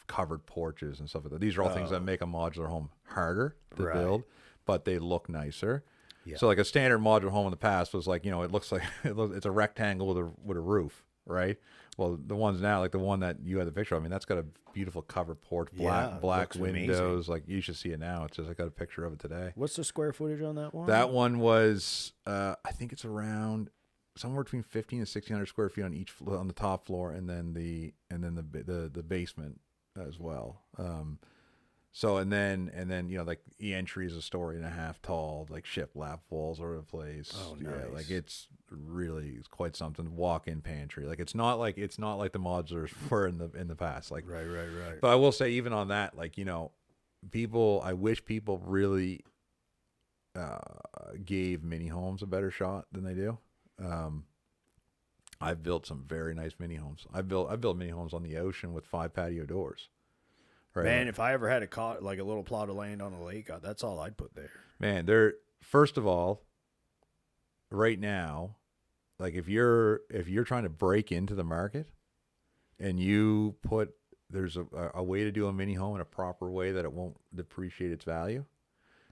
covered porches and stuff like that. These are all things that make a modular home harder to build, but they look nicer. Yeah. So like a standard modular home in the past was like, it looks like it's a rectangle with a roof, right? Well, the ones now, like the one that you had the picture of, I mean, that's got a beautiful covered porch, black windows. Amazing. Like you should see it now. It's just I got a picture of it today. What's the square footage on that one? That one was, I think it's around somewhere between 1,500 and 1,600 square feet on each on the top floor, and then the basement as well. So and then like the entry is a story and a half tall, like shiplap walls all over the place. Oh, nice. Yeah, like it's quite something. Walk-in pantry, like it's not like the modulars were in the past. Like right. But I will say, even on that, like I wish people really gave mini homes a better shot than they do. I've built some very nice mini homes. I built mini homes on the ocean with 5 patio doors. Right. Man, if I ever had a little plot of land on a lake, that's all I'd put there. Man, first of all, right now, like if you're trying to break into the market, and there's a way to do a mini home in a proper way that it won't depreciate its value,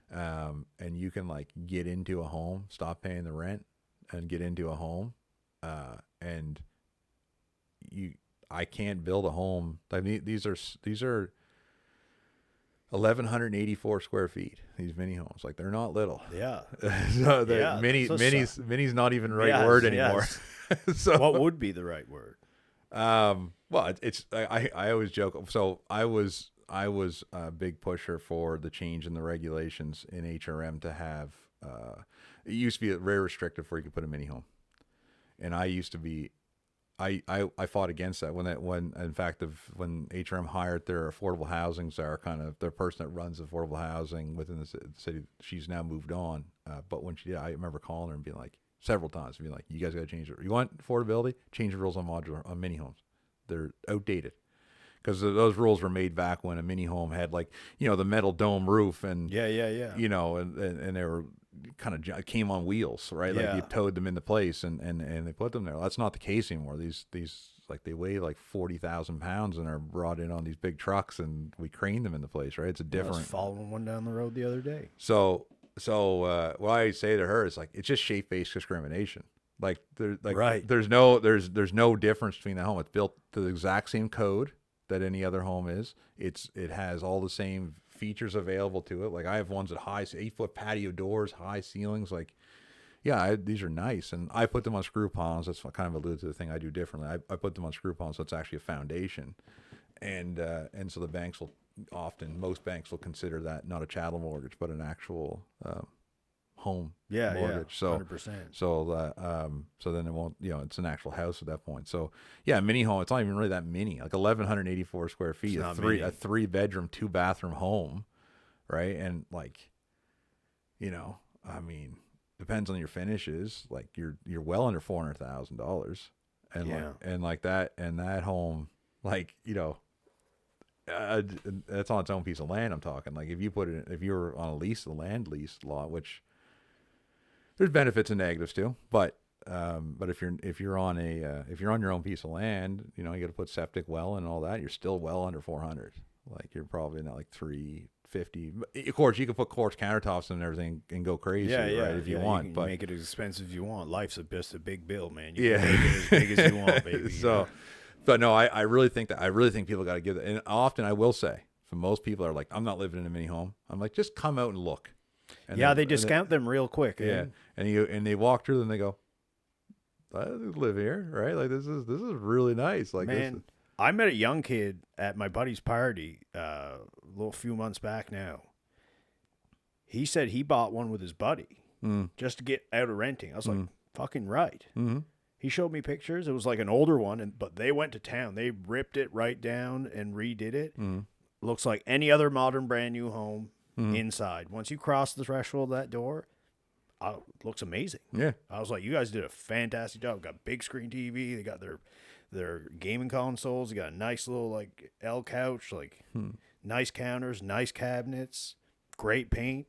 and you can like get into a home, stop paying the rent, and get into a home, and I can't build a home. I mean, these are 1,184 square feet. These mini homes, like they're not little. Yeah. So mini's not even the right word anymore. Yes. So what would be the right word? Well, I always joke. So I was a big pusher for the change in the regulations in HRM to have. It used to be very restrictive where you could put a mini home, and I used to be. I fought against that when HRM hired their affordable housing czar, kind of their person that runs affordable housing within the city. She's now moved on, but when she did, I remember calling her and being like several times, being like, "You guys got to change it. You want affordability? Change the rules on mini homes. They're outdated." Because those rules were made back when a mini home had like the metal dome roof and and they were kind of came on wheels, right? Like you towed them into place and they put them there. That's not the case anymore. These like they weigh like 40,000 pounds and are brought in on these big trucks and we crane them into place, right? It's a different. I was following one down the road the other day. So what I say to her is like it's just shape-based discrimination. Like there's no difference between the home. It's built to the exact same code that any other home is. It has all the same features available to it. Like I have ones that 8-foot patio doors, high ceilings. Like, these are nice, and I put them on screw ponds. That's what kind of alluded to the thing I do differently. I put them on screw ponds, so it's actually a foundation, and so most banks will consider that not a chattel mortgage, but an actual home mortgage. So 100%. So then it won't, it's an actual house at that point. So mini home, it's not even really that mini, like 1,184 square feet, a 3-bedroom, 2-bathroom home, right? And like, I mean, depends on your finishes. Like you're well under $400,000, and that home, like that's on its own piece of land. I'm talking like if you're on a lease lot, which there's benefits and negatives too, but if you're on your own piece of land, you got to put septic well and all that. You're still well under 400. Like you're probably not like 350. Of course, you can put quartz countertops and everything and go crazy, right? If you want, you can but make it as expensive as you want. Life's just a big bill, man. You can make it as big as you want, baby. So, but no, I really think people got to give that. And often I will say, for most people are like, I'm not living in a mini home. I'm like, just come out and look. And they discount them real quick. Yeah, and they walk through them and they go, I live here, right? Like this is really nice. Like, man, I met a young kid at my buddy's party a few months back now. he said he bought one with his buddy just to get out of renting. I was like, fucking right. Mm-hmm. He showed me pictures. It was like an older one, but they went to town. They ripped it right down and redid it. Looks like any other modern brand new home inside. Once you cross the threshold of that door, looks amazing. Yeah. I was like, you guys did a fantastic job. Got big screen TV. They got their gaming consoles. They got a nice little like L couch, like nice counters, nice cabinets, great paint.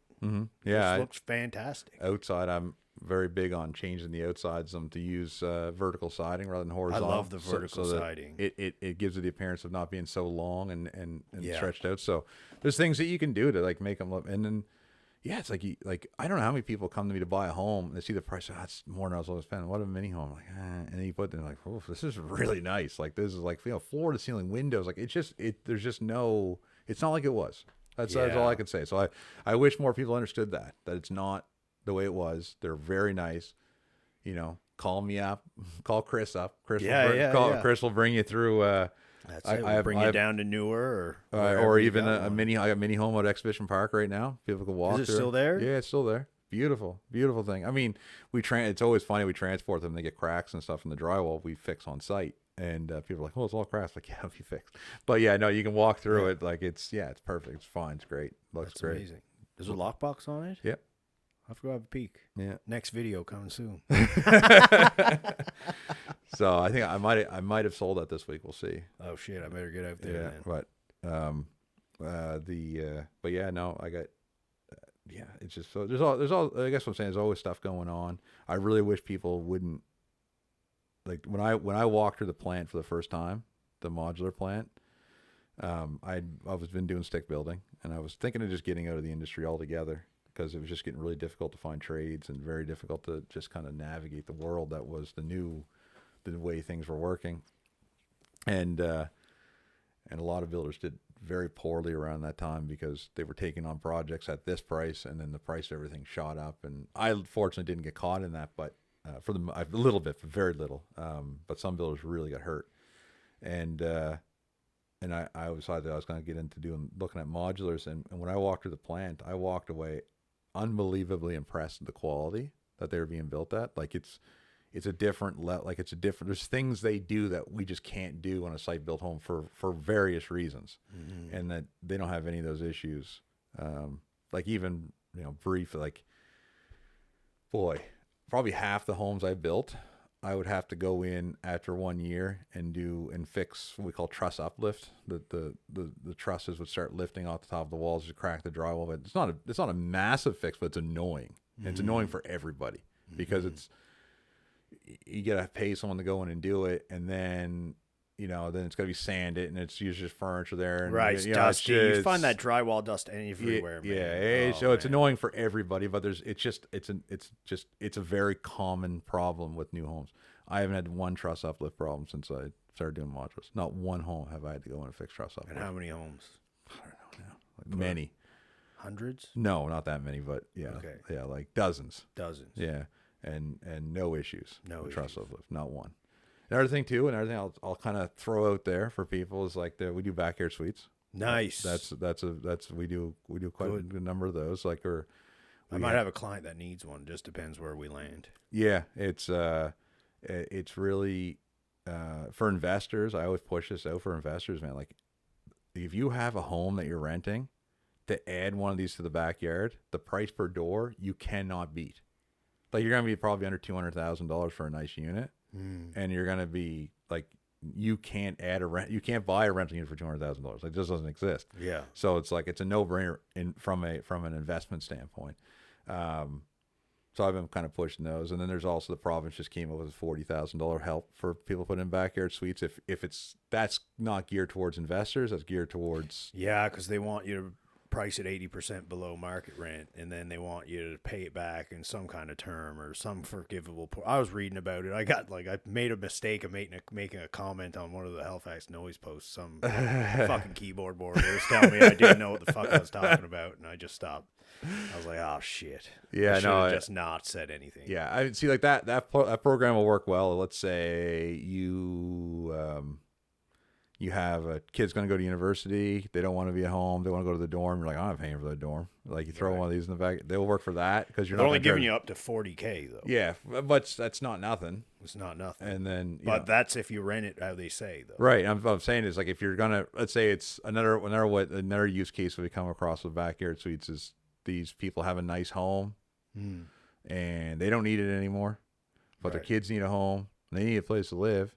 Yeah, It looks fantastic. Outside, I'm very big on changing the outsides to use vertical siding rather than horizontal. I love the vertical siding. It gives it the appearance of not being so long and stretched out. So there's things that you can do to like make them look. And then it's like I don't know how many people come to me to buy a home and they see the price. That's more than I was going to spend. What a mini home, like, and then you put them like, oh, this is really nice. Like this is like floor to ceiling windows. Like there's just no. It's not like it was. That's all I can say. So I wish more people understood that it's not the way it was. They're very nice. Call me up, call Chris up. Chris will bring you through. That's it. We'll bring you down to Newer or even a mini. I got a mini home at Exhibition Park right now. People can walk. Is it still there? Yeah, it's still there. Beautiful thing. I mean, it's always funny. We transport them. They get cracks and stuff in the drywall. We fix on site, and people are like, "Oh, it's all cracks." Like, yeah, it'll be fixed. But yeah, no, you can walk through it. Like it's perfect. It's fine. It's great. Looks That's great. Amazing. There's a lockbox on it. Yep. I have to go have a peek. Yeah. Next video coming soon. So I think I might have sold that this week. We'll see. Oh shit! I better get out there. Yeah, then. but yeah, no, I got. It's just so there's all. I guess what I'm saying, there's always stuff going on. I really wish people wouldn't like when I walked through the plant for the first time, the modular plant. I was been doing stick building, and I was thinking of just getting out of the industry altogether because it was just getting really difficult to find trades and very difficult to just kind of navigate the world that was the way things were working, and a lot of builders did very poorly around that time because they were taking on projects at this price, and then the price of everything shot up. And I fortunately didn't get caught in that, but a little bit, but very little. But some builders really got hurt, and I decided that I was going to get into looking at modulars. And when I walked through the plant, I walked away unbelievably impressed with the quality that they were being built at. Like it's a different there's things they do that we just can't do on a site built home for various reasons. And that they don't have any of those issues. Like even, brief, like, boy, probably half the homes I built, I would have to go in after 1 year and fix what we call truss uplift. The trusses would start lifting off the top of the walls to crack the drywall. But it's not a massive fix, but it's annoying. And it's annoying for everybody because you gotta pay someone to go in and do it, and then then it's gotta be sanded, and it's usually just furniture there. And, right, it's dusty. You find that drywall dust everywhere. Yeah. So it's annoying for everybody, but it's a very common problem with new homes. I haven't had one truss uplift problem since I started doing modulars. Not one home have I had to go in and fix truss uplift. And how many homes? I don't know now. Many. Hundreds? No, not that many, but yeah. Okay. Yeah, like dozens. Dozens. Yeah. And no issues. No issues. Truss uplift, not one. Another thing too, and everything I'll kind of throw out there for people is like we do backyard suites. Nice. We do quite a good number of those. Like I might have a client that needs one. Just depends where we land. Yeah, it's really for investors. I always push this out for investors, man. Like if you have a home that you're renting, to add one of these to the backyard, the price per door you cannot beat. Like you're gonna be probably under $200,000 for a nice unit, and you're gonna be like, you can't buy a rental unit for $200,000. Like it just doesn't exist. Yeah. So it's like it's a no-brainer from an investment standpoint. So I've been kind of pushing those, and then there's also the province just came up with a $40,000 help for people putting in backyard suites. If that's not geared towards investors, that's geared towards because they want you to price it 80% below market rent, and then they want you to pay it back in some kind of term or some forgivable. I was reading about it. I made a mistake of making a comment on one of the Halifax Noise posts. Some fucking keyboard warrior was telling me I didn't know what the fuck I was talking about, and I just stopped. I was like, oh shit. Yeah, I just not said anything. Yeah, I see. Like that program will work well. Let's say you You have a kid's going to go to university. They don't want to be at home. They want to go to the dorm. You're like, I'm not paying for the dorm. Like you throw one of these in the back. They'll work for that because you're They're not only giving you up to $40K though. Yeah, but that's not nothing. It's not nothing. And then, but that's if you rent it how they say though. Right. I'm saying is like if you're gonna, let's say it's another use case that we come across with backyard suites is these people have a nice home and they don't need it anymore, but their kids need a home. And they need a place to live.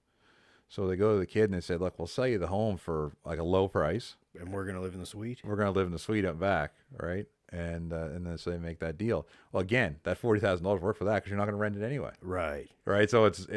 So they go to the kid and they say, look, we'll sell you the home for like a low price. And we're going to live in the suite? We're going to live in the suite up back, right? And then so they make that deal. Well, again, that $40,000 work for that because you're not going to rent it anyway. Right. Right. So it's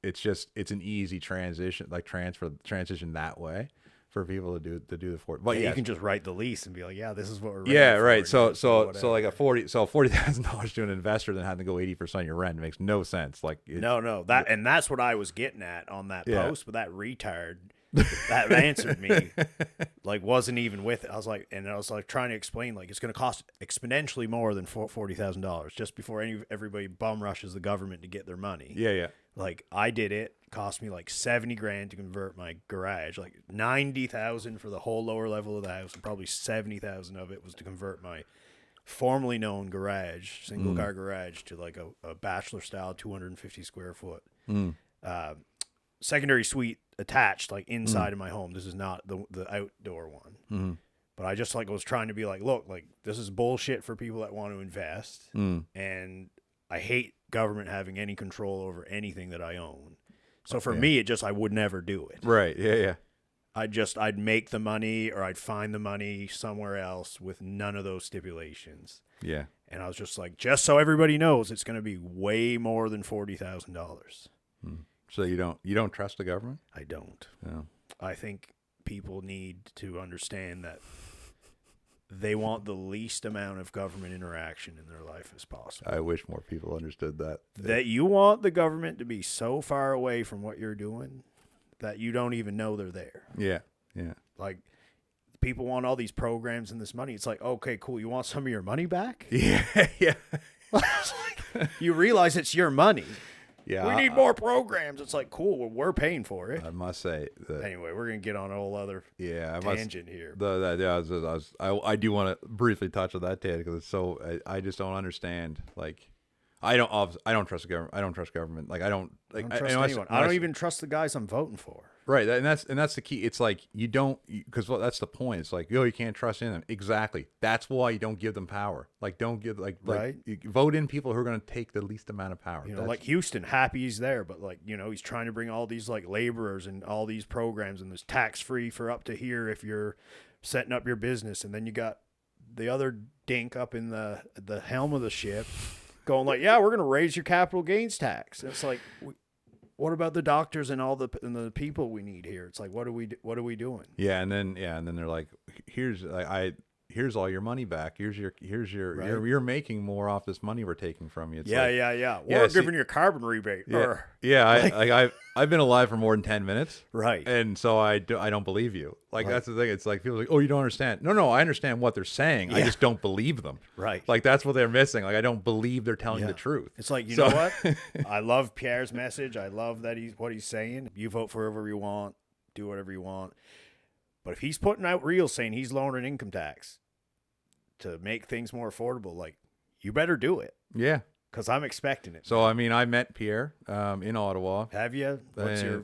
an easy transition, like transition that way for people to do the 40. But you can just write the lease and be like, yeah, this is what we're renting. Yeah, right. For, so like $40,000 to an investor then having to go 80% of your rent makes no sense. Like no, that's what I was getting at on that post, but that retard that answered me like wasn't even with it. I was like trying to explain like it's going to cost exponentially more than $40,000 just before everybody bum rushes the government to get their money. Yeah. Like I did it. Cost me like $70,000 to convert my garage, like $90,000 for the whole lower level of the house, and probably $70,000 of it was to convert my formerly known garage, single car garage, to like a bachelor style 250 square foot secondary suite attached, like inside of my home. This is not the outdoor one. But I just like was trying to be like, look, like this is bullshit for people that want to invest, and I hate government having any control over anything that I own. So for me, I would never do it. Right. Yeah. I'd make the money or I'd find the money somewhere else with none of those stipulations. Yeah. And I was just like, just so everybody knows, it's going to be way more than $40,000. So you don't trust the government? I don't. No. I think people need to understand that they want the least amount of government interaction in their life as possible. I wish more people understood that. That you want the government to be so far away from what you're doing that you don't even know they're there. Yeah. Like, people want all these programs and this money. It's like, okay, cool. You want some of your money back? Yeah. You realize it's your money. Yeah. We need more programs. It's like, cool. Well, we're paying for it. I must say that. Anyway, we're going to get on a whole other tangent here. I do want to briefly touch on that, Ted, because it's so. I just don't understand. Like, I don't trust the government. I don't trust government. Like, I don't trust anyone. I don't even trust the guys I'm voting for. Right, and that's the key. It's like you don't, because that's the point. It's like, you can't trust in them. Exactly. That's why you don't give them power. Like, don't give right. You vote in people who are going to take the least amount of power. Like Houston, happy he's there, but like he's trying to bring all these like laborers and all these programs, and there's tax free for up to here if you're setting up your business, and then you got the other dink up in the helm of the ship, going like, yeah, we're going to raise your capital gains tax. And it's like. What about the doctors and all the people we need here? It's like, what are we doing? Yeah, and then they're like, here's all your money back. You're making more off this money we're taking from you. It's We're giving you a carbon rebate. I've been alive for more than 10 minutes. Right. And so I don't believe you. Like, that's the thing. It's like people are like, oh, you don't understand. No, I understand what they're saying. I just don't believe them. Right. Like, that's what they're missing. Like, I don't believe they're telling the truth. It's like, you know what? I love Pierre's message. I love that what he's saying. You vote for whoever you want. Do whatever you want. But if he's putting out reels saying he's lowering income tax to make things more affordable, like, you better do it. Yeah. Because I'm expecting it. So, I mean, I met Pierre in Ottawa. Have you?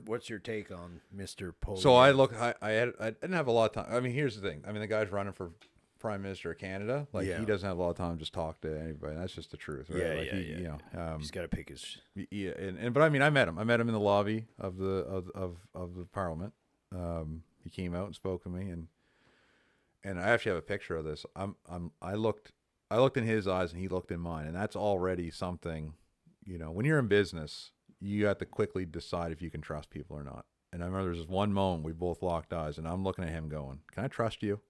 What's your take on Mr. Poli? So I didn't have a lot of time. I mean, here's the thing. I mean, the guy's running for Prime Minister of Canada. Like, he doesn't have a lot of time to just talk to anybody. That's just the truth, right? He's got to pick his. Yeah, but I mean, I met him. I met him in the lobby of the Parliament. He came out and spoke to me, and I actually have a picture of this. I looked in his eyes and he looked in mine, and that's already something. When you're in business, you have to quickly decide if you can trust people or not. And I remember there was this one moment we both locked eyes, and I'm looking at him going, "Can I trust you?"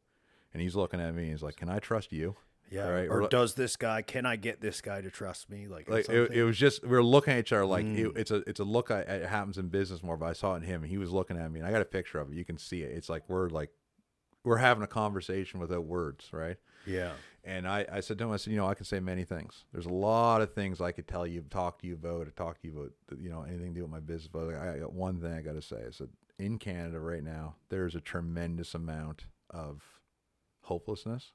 And he's looking at me and he's like, "Can I trust you?" Yeah. Right? Or does this guy? Can I get this guy to trust me? Like it was just, we were looking at each other like it's a look. It happens in business more, but I saw it in him, and he was looking at me, and I got a picture of it. You can see it. It's like we're having a conversation without words, right? Yeah. And I said to him, I can say many things. There's a lot of things I could talk to you about, anything to do with my business. But I got one thing I got to say. I said, in Canada right now, there's a tremendous amount of hopelessness.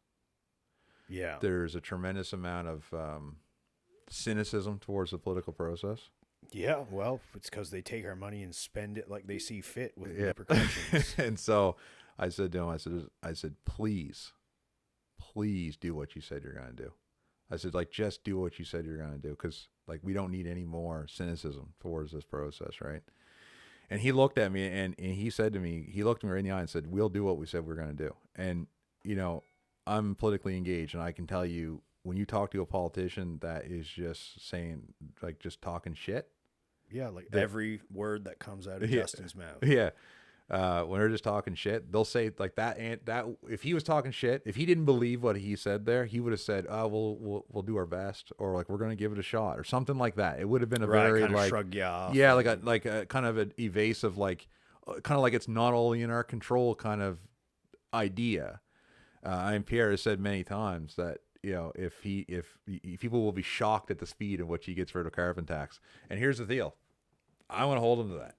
Yeah. There's a tremendous amount of cynicism towards the political process. Yeah, well, it's because they take our money and spend it like they see fit with repercussions. And so I said to him, I said, please do what you said you're going to do. I said, like, just do what you said you're going to do, because, like, we don't need any more cynicism towards this process, right? And he looked at me and he said to me, he looked me right in the eye and said, we'll do what we said we're going to do. And, you know, I'm politically engaged, and I can tell you, when you talk to a politician that is just saying, like, just talking shit. Yeah, like every word that comes out of Justin's mouth. Yeah. When they're just talking shit, they'll say like that. And that, if he was talking shit, if he didn't believe what he said there, he would have said, "Oh, we'll do our best," or like, "We're going to give it a shot," or something like that. It would have been a very kind of like shrug you off. Yeah, like a kind of an evasive, like kind of like it's not all in our control kind of idea. And Pierre has said many times that, you know, if people will be shocked at the speed at which he gets rid of carbon tax. And here's the deal, I want to hold him to that.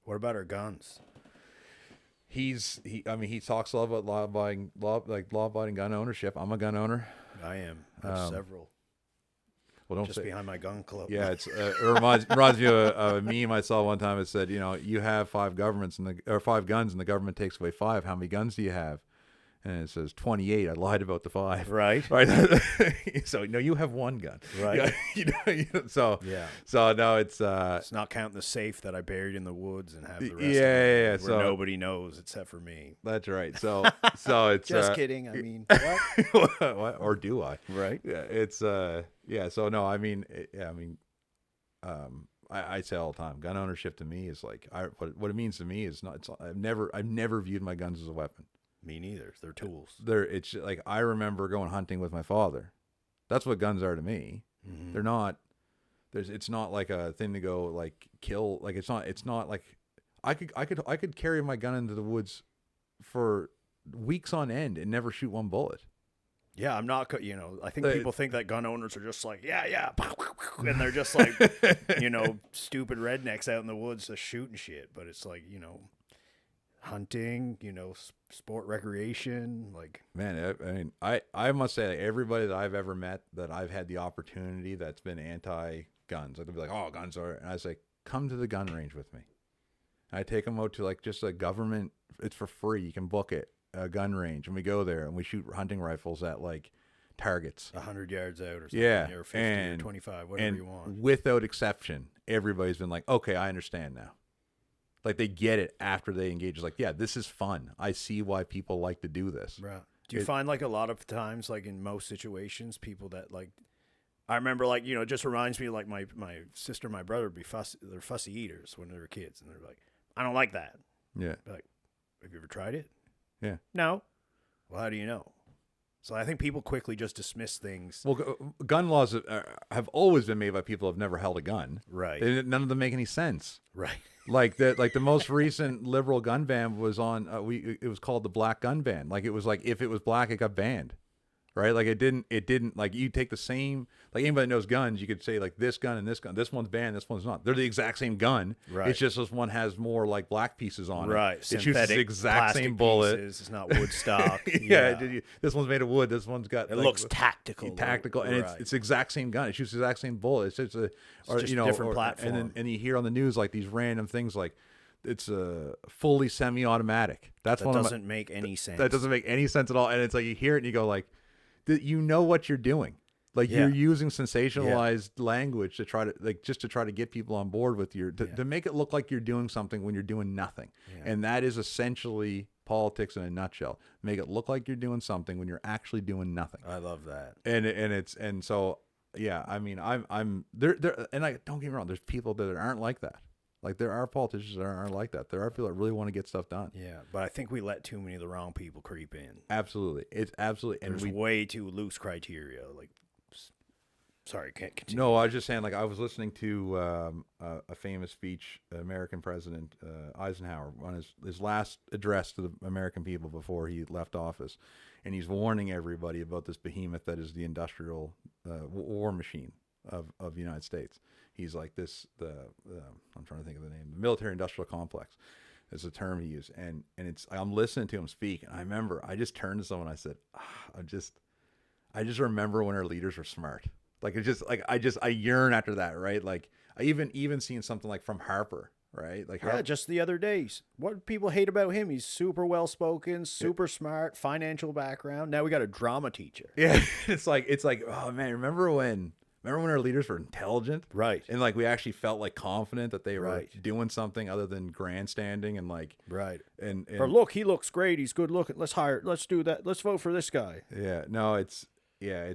What about our guns? He talks a lot about law-abiding gun ownership. I'm a gun owner. I am. I have several. Well, don't just say, behind my gun club. Yeah, it reminds me of a meme I saw one time. It said, you know, you have 5 guns and the government takes away 5. How many guns do you have? And it says 28. I lied about the 5. Right. So no, you have 1 gun. Right. So yeah. So no, it's not counting the safe that I buried in the woods and have the rest. Yeah. Where So nobody knows except for me. That's right. So it's just kidding. I mean, what? Or do I? Right. Yeah. It's yeah. So no, I mean, I say all the time, gun ownership to me is like, what it means to me is not. I've never viewed my guns as a weapon. Me neither. They're tools. It's like, I remember going hunting with my father. That's what guns are to me. Mm-hmm. They're not. It's not like a thing to go like kill. Like it's not like I could carry my gun into the woods for weeks on end and never shoot one bullet. Yeah, I'm not. You know, I think people think that gun owners are just like yeah, and they're just like you know, stupid rednecks out in the woods just shooting shit. But it's like, you know, hunting, you know, sport recreation, like, man, I mean, I must say, like, everybody that I've ever met that I've had the opportunity that's been anti-guns, like, they'll be like, oh, guns are, and I was like, come to the gun range with me. I take them out to like just a government, it's for free, you can book it, a gun range, and we go there and we shoot hunting rifles at like targets 100 yards out or something, or 50 or 25, whatever you want. Without exception, everybody's been like, okay, I understand now. Like, they get it after they engage. It's like, yeah, this is fun. I see why people like to do this. Right. Do you find, like, a lot of times, like, in most situations, people that, like, I remember, like, you know, it just reminds me, like, my sister and my brother would be they're fussy eaters when they were kids. And they're like, I don't like that. Yeah. Like, have you ever tried it? Yeah. No. Well, how do you know? So I think people quickly just dismiss things. Well, gun laws have always been made by people who have never held a gun. Right. None of them make any sense. Right. Like the most recent liberal gun ban was on. It was called the black gun ban. Like, it was like, if it was black, it got banned. Right. Like, it didn't like, you take the same, like, anybody that knows guns, you could say like this gun and this gun. This one's banned. This one's not. They're the exact same gun. Right. It's just this one has more like black pieces on it. Right. It shoots the exact same bullet. Pieces. It's not wood stock. Yeah. This one's made of wood. This one's got. It looks tactical. Tactical, and it's the exact same gun. It shoots the exact same bullet. It's just different platform. And you hear on the news like these random things like, it's a fully semi-automatic. That doesn't make any sense. That doesn't make any sense at all. And it's like, you hear it and you go like, you know what you're doing. Like, you're using sensationalized language to try to, like, just to try to get people on board with to make it look like you're doing something when you're doing nothing. Yeah. And that is essentially politics in a nutshell. Make it look like you're doing something when you're actually doing nothing. I love that. And so yeah, I mean, I'm there, and I don't get me wrong, there's people that aren't like that. Like, there are politicians that aren't like that. There are people that really want to get stuff done. Yeah, but I think we let too many of the wrong people creep in. Absolutely. It's absolutely. There's way too loose criteria. Like, sorry, can't continue. No, I was just saying, like, I was listening to a famous speech, American President Eisenhower, on his last address to the American people before he left office. And he's warning everybody about this behemoth that is the industrial war machine of the United States. He's like I'm trying to think of the name, the military industrial complex. Is the term he used, and I'm listening to him speak, and I remember I just turned to someone, I said, I just remember when our leaders were smart. Like it's just like I yearn after that, right? Like I even seen something like from Harper, right? Like Harper, just the other days. What people hate about him, he's super well spoken, super smart, financial background. Now we got a drama teacher. Yeah, it's like oh man, remember when our leaders were intelligent, right? And like we actually felt like confident that they were right. doing something other than grandstanding and like right. And or look, he looks great, he's good looking. Let's do that. Let's vote for this guy. Yeah, no, it's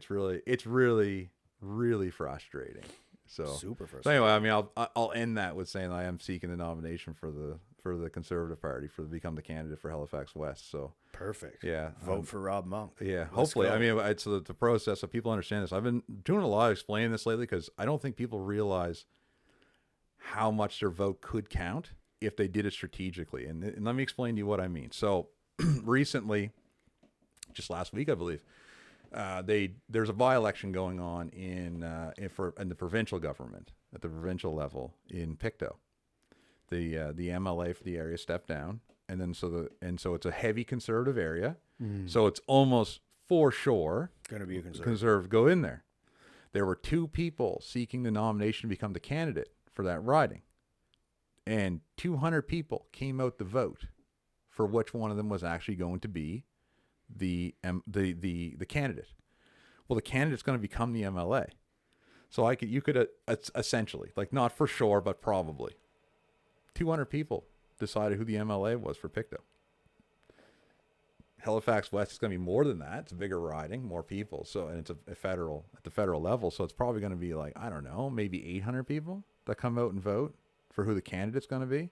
really really frustrating. So super frustrating. So anyway, I mean, I'll end that with saying I am seeking the nomination for the Conservative Party to become the candidate for Halifax West. So perfect. Yeah, vote for Rob Monk. Yeah, Let's hopefully. go. I mean, it's the process, so people understand this. I've been doing a lot of explaining this lately because I don't think people realize how much their vote could count if they did it strategically. And let me explain to you what I mean. So recently, just last week, I believe. There's a by-election going on in the provincial government at the provincial level in Pictou. The MLA for the area stepped down, and then so it's a heavy conservative area. So it's almost for sure going to be a conservative go in there. There were 2 people seeking the nomination to become the candidate for that riding, and 200 people came out to vote for which one of them was actually going to be the candidate. Well, the candidate's going to become the MLA. So you could essentially, like not for sure, but probably 200 people decided who the MLA was for Pictou. Halifax West is going to be more than that. It's a bigger riding, more people. So, and it's at the federal level. So it's probably going to be like, I don't know, maybe 800 people that come out and vote for who the candidate's going to be.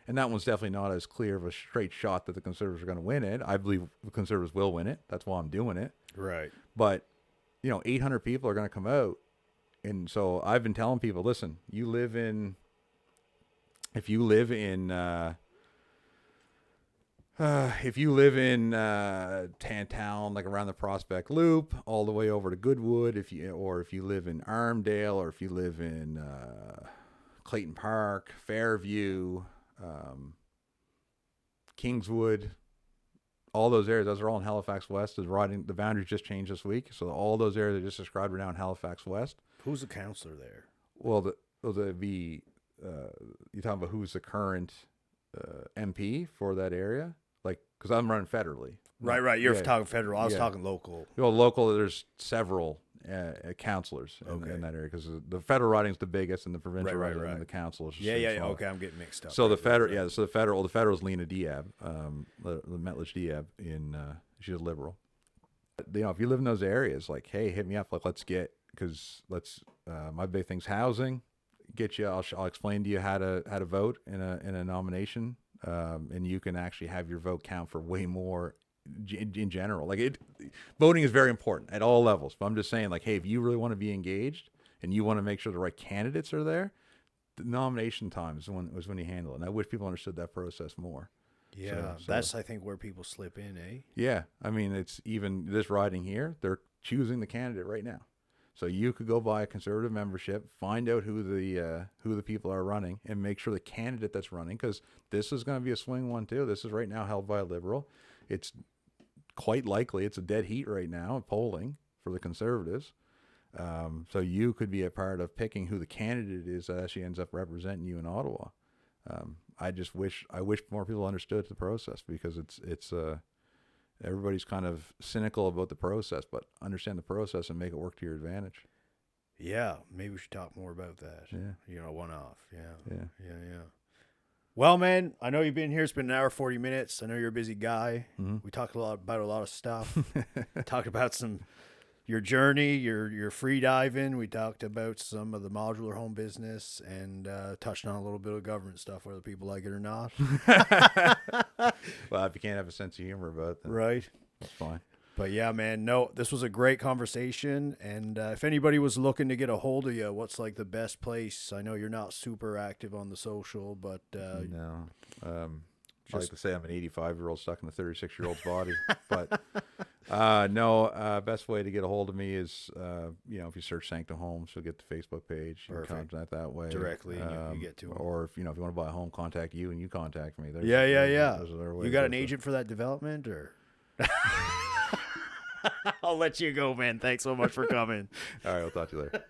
And that one's definitely not as clear of a straight shot that the Conservatives are going to win it. I believe the Conservatives will win it. That's why I'm doing it. Right. But, 800 people are going to come out. And so I've been telling people, listen, if you live in Tantown, like around the Prospect Loop, all the way over to Goodwood, if you live in Armdale, or if you live in Clayton Park, Fairview, Kingswood, all those areas, those are all in Halifax West. The boundaries just changed this week, so all those areas I just described are now in Halifax West. Who's the councillor there? Well, you're talking about who's the current MP for that area? Like, because I'm running federally. Right. You're talking federal. I was talking local. Well, local, there's several councilors in that area, because the federal riding's the biggest, and the provincial riding and the councilors. Yeah. Okay, I'm getting mixed up. So the federal is Lena Diab, Metledge Diab she's a liberal. If you live in those areas, like, hey, hit me up. Like, my big thing's housing. Get you. I'll explain to you how to vote in a nomination, and you can actually have your vote count for way more in general. Like, voting is very important at all levels. But I'm just saying, like, hey, if you really want to be engaged and you want to make sure the right candidates are there, the nomination time is when you handle it. And I wish people understood that process more. Yeah, that's I think where people slip in, eh? Yeah, I mean, it's even this riding here. They're choosing the candidate right now. So you could go buy a conservative membership, find out who the people are running, and make sure the candidate that's running, because this is going to be a swing one too. This is right now held by a liberal. It's quite likely it's a dead heat right now, polling for the Conservatives. So you could be a part of picking who the candidate is that actually ends up representing you in Ottawa. I wish more people understood the process, because it's everybody's kind of cynical about the process, but understand the process and make it work to your advantage. Yeah, maybe we should talk more about that. Yeah. One off. Yeah. Well, man, I know you've been here. It's been an hour, 40 minutes. I know you're a busy guy. Mm-hmm. We talked about a lot of stuff. Talked about your journey, your free diving. We talked about some of the modular home business, and touched on a little bit of government stuff, whether people like it or not. Well, if you can't have a sense of humor about it, then right, that's fine. But yeah, man, no, this was a great conversation. And if anybody was looking to get a hold of you, what's like the best place? I know you're not super active on the social, but no. I like to say I'm an 85-year-old stuck in a 36-year-old's body. But no, best way to get a hold of me is, if you search Sanctum Homes, you'll get the Facebook page. You can contact that way. Directly, and you get to them. Or if you want to buy a home, contact you and you contact me. Those you got an agent for that development, or? I'll let you go, man. Thanks so much for coming. All right, I'll talk to you later.